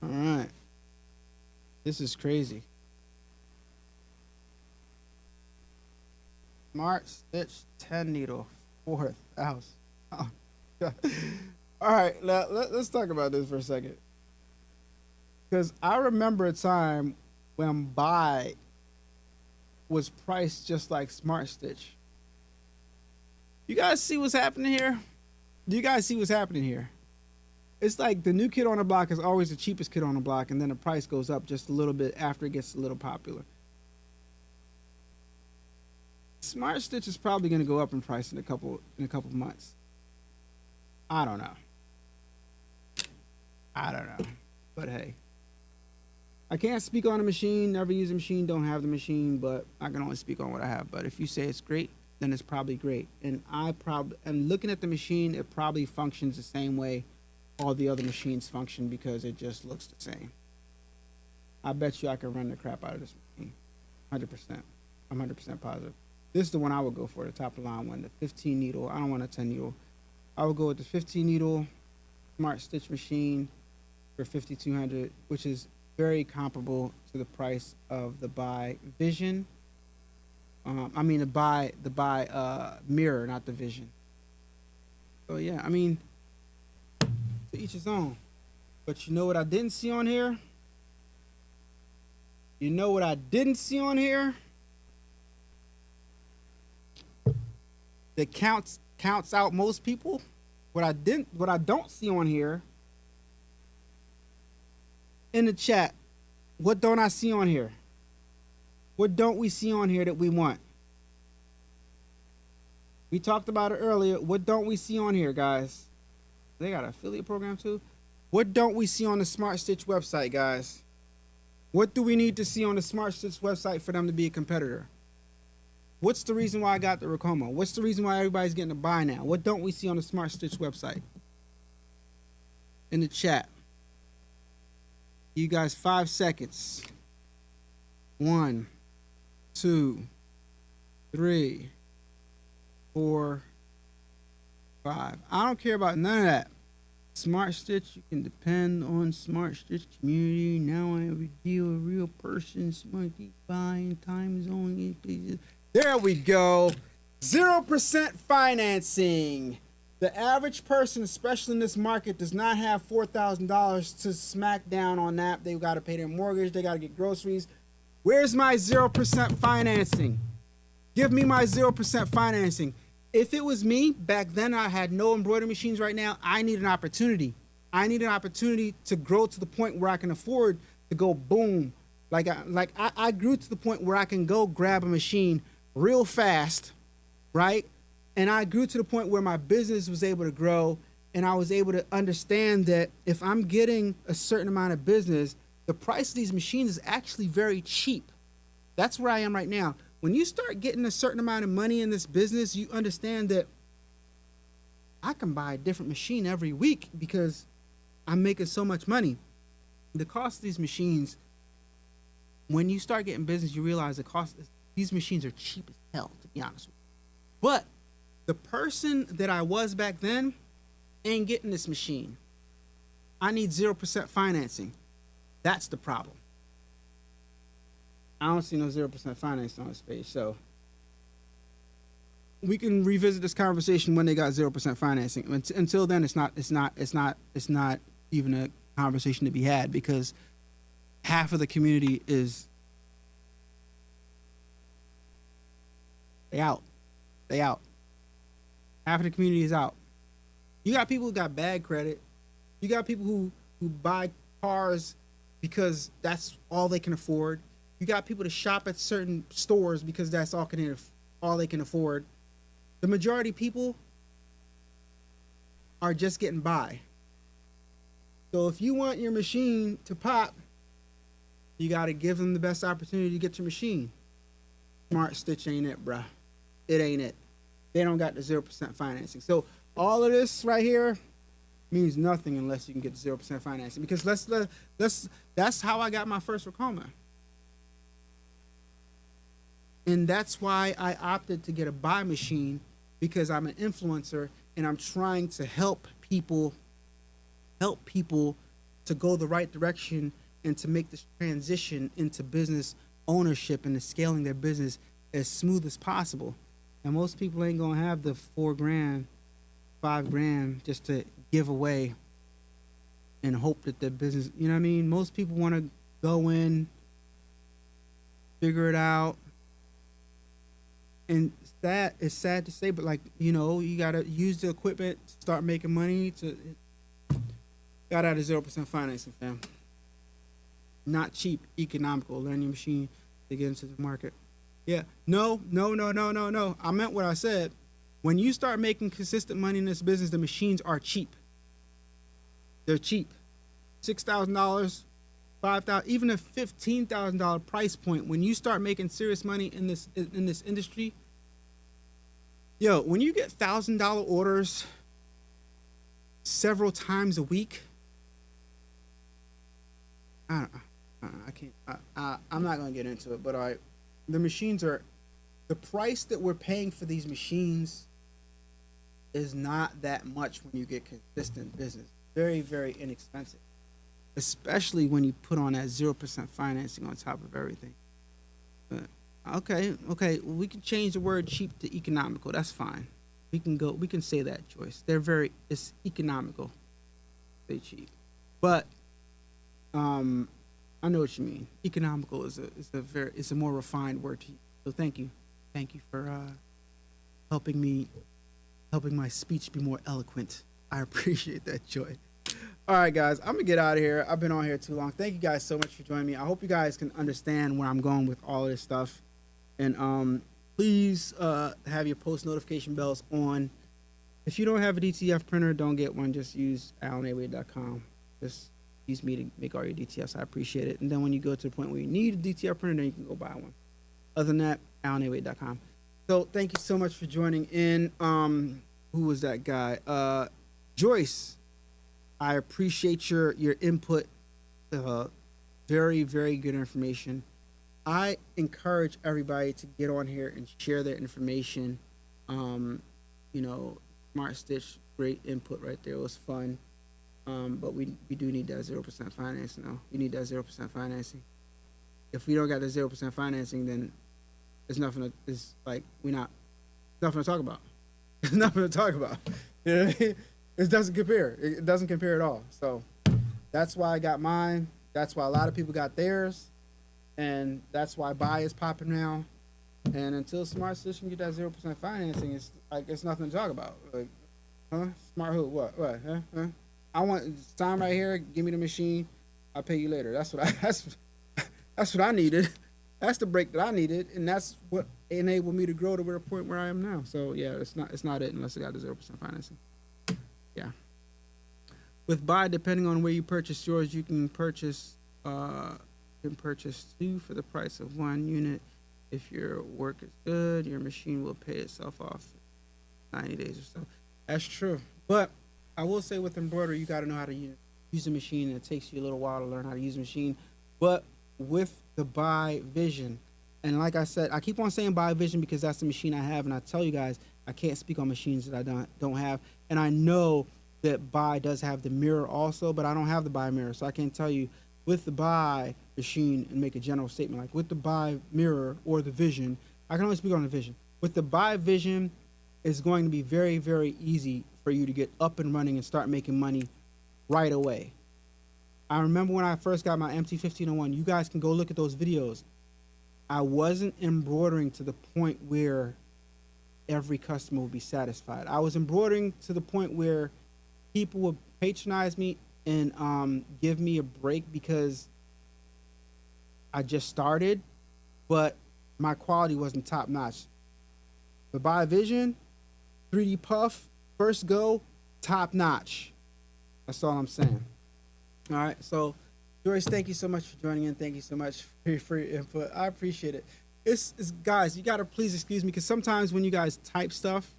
Alright. This is crazy. Smart Stitch 10 needle, 4,000. Oh, God. Alright, let's talk about this for a second. Because I remember a time when Buy was priced just like Smart Stitch. You guys see what's happening here? Do you guys see what's happening here? It's like the new kid on the block is always the cheapest kid on the block, and then the price goes up just a little bit after it gets a little popular. Smart Stitch is probably going to go up in price in a couple months. I don't know. But hey, I can't speak on a machine. Never use a machine. Don't have the machine. But I can only speak on what I have. But if you say it's great, then it's probably great. And and looking at the machine, it probably functions the same way all the other machines function because it just looks the same. I bet you I can run the crap out of this machine. 100%. I'm 100% positive. This is the one I would go for, the top of the line one, the 15 needle. I don't want a 10 needle. I would go with the 15 needle Smart Stitch machine for $5,200, which is very comparable to the price of the Buy Vision. The Buy Mirror, not the Vision. So yeah, I mean, to each his own. But you know what I didn't see on here? You know what I didn't see on here? That counts out most people. What I don't see on here in the chat, what don't I see on here? What don't we see on here that we want? We talked about it earlier. What don't we see on here, guys? They got an affiliate program too. What don't we see on the Smart Stitch website, guys? What do we need to see on the Smart Stitch website for them to be a competitor? What's the reason why I got the Racoma? What's the reason why everybody's getting a buy now? What don't we see on the Smart Stitch website? In the chat. You guys 5 seconds. 1, 2, 3, 4, 5. I don't care about none of that. Smart Stitch, you can depend on Smart Stitch community. Now I reveal a real person. Smart buying time zone. There we go. 0% financing. The average person, especially in this market, does not have $4,000 to smack down on that. They've got to pay their mortgage. They got to get groceries. Where's my 0% financing? Give me my 0% financing. If it was me back then, I had no embroidery machines right now. I need an opportunity. I need an opportunity to grow to the point where I can afford to go boom. I grew to the point where I can go grab a machine real fast, right? And I grew to the point where my business was able to grow, and I was able to understand that if I'm getting a certain amount of business, the price of these machines is actually very cheap. That's where I am right now. When you start getting a certain amount of money in this business, you understand that I can buy a different machine every week because I'm making so much money. The cost of these machines, when you start getting business, you realize the cost. These machines are cheap as hell, to be honest with you. But the person that I was back then ain't getting this machine. I need 0% financing. That's the problem. I don't see no 0% financing on this page. So we can revisit this conversation when they got 0% financing. Until then, it's not even a conversation to be had because half of the community is they out. They out. Half of the community is out. You got people who got bad credit. You got people who buy cars because that's all they can afford. You got people to shop at certain stores because that's all they can afford. The majority of people are just getting by. So if you want your machine to pop, you got to give them the best opportunity to get your machine. Smart Stitch ain't it, bruh. It ain't it. They don't got the 0% financing. So all of this right here means nothing unless you can get the 0% financing. Because that's how I got my first Racoma. And that's why I opted to get a buy machine, because I'm an influencer and I'm trying to help people to go the right direction and to make this transition into business ownership and to scaling their business as smooth as possible. And most people ain't gonna have the $4,000, $5,000 just to give away and hope that their business, you know what I mean? Most people want to go in, figure it out. And that is sad to say, but like, you know, you gotta use the equipment, start making money to got out of 0% financing, fam. Not cheap, economical. Learn your machine to get into the market. Yeah. No. I meant what I said. When you start making consistent money in this business, the machines are cheap. They're cheap. $6,000, $5,000, even a $15,000 price point. When you start making serious money in this industry, yo, when you get $1,000 orders several times a week, I can't. I'm not gonna get into it, but the machines are, the price that we're paying for these machines is not that much when you get consistent business. Very, very inexpensive, especially when you put on that 0% financing on top of everything. But, okay, we can change the word cheap to economical. That's fine. We can say that, Joyce. It's economical. Say cheap, but I know what you mean. Economical is a more refined word to use. So thank you for helping my speech be more eloquent. I appreciate that, Joy. All right, guys, I'm gonna get out of here. I've been on here too long. Thank you guys so much for joining me. I hope you guys can understand where I'm going with all of this stuff. And please have your post notification bells on. If you don't have a DTF printer, don't get one. Just use AlanAway.com. Just use me to make all your DTFs. I appreciate it. And then when you go to the point where you need a DTF printer, then you can go buy one. Other than that, AlanAway.com. So thank you so much for joining in. Who was that guy? Joyce. I appreciate your input. Very, very good information. I encourage everybody to get on here and share their information. Smart Stitch, great input right there. It was fun. But we do need that 0% financing though. We need that 0% financing. If we don't got the 0% financing, then there's nothing to talk about. There's nothing to talk about. You know what I mean? It doesn't compare. It doesn't compare at all. So that's why I got mine. That's why a lot of people got theirs. And that's why buy is popping now. And until Smart Stitch can get that 0% financing, it's nothing to talk about. Like, huh? Smart who? What? Huh? I want time right here. Give me the machine. I'll pay you later. That's what I needed. That's the break that I needed, and that's what enabled me to grow to the point where I am now. So yeah, it's not it unless I got the 0% financing. Yeah. With buy, depending on where you purchase yours, you can purchase two for the price of one unit. If your work is good, your machine will pay itself off 90 days or so. That's true. But I will say with embroidery, you got to know how to use the machine. It takes you a little while to learn how to use the machine. But with the Buy Vision, and like I said, I keep on saying Buy Vision because that's the machine I have, and I tell you guys I can't speak on machines that I don't have, and I know that Buy does have the mirror also, but I don't have the Buy mirror, so I can't tell you with the Buy machine and make a general statement like with the Buy mirror or the Vision. I can only speak on the Vision. With the Buy Vision, it's going to be very, very easy for you to get up and running and start making money right away. I remember when I first got my MT1501, you guys can go look at those videos. I wasn't embroidering to the point where every customer would be satisfied. I was embroidering to the point where people would patronize me and give me a break because I just started, but my quality wasn't top notch. The Buy Vision, 3D Puff, first go, top notch. That's all I'm saying. All right, so Joyce, thank you so much for joining in. Thank you so much for your input. I appreciate it. It's guys, you gotta please excuse me because sometimes when you guys type stuff,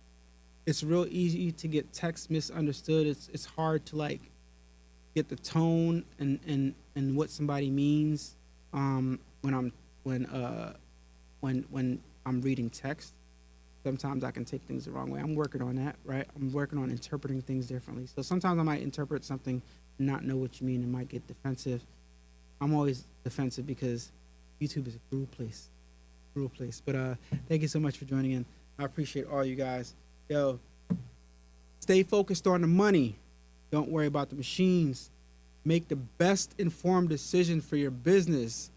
it's real easy to get text misunderstood. It's hard to like get the tone and what somebody means when I'm reading text. Sometimes I can take things the wrong way. I'm working on that, right? I'm working on interpreting things differently. So sometimes I might interpret something and not know what you mean and might get defensive. I'm always defensive because YouTube is a cruel place. Cruel place. But thank you so much for joining in. I appreciate all you guys. Yo, stay focused on the money. Don't worry about the machines. Make the best informed decision for your business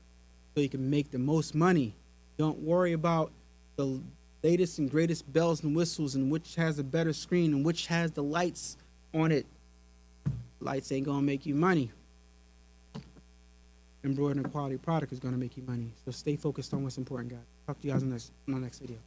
so you can make the most money. Don't worry about the latest and greatest bells and whistles and which has a better screen and which has the lights on it. Lights ain't gonna make you money. Embroidering a quality product is gonna make you money. So stay focused on what's important, guys. Talk to you guys on the next video.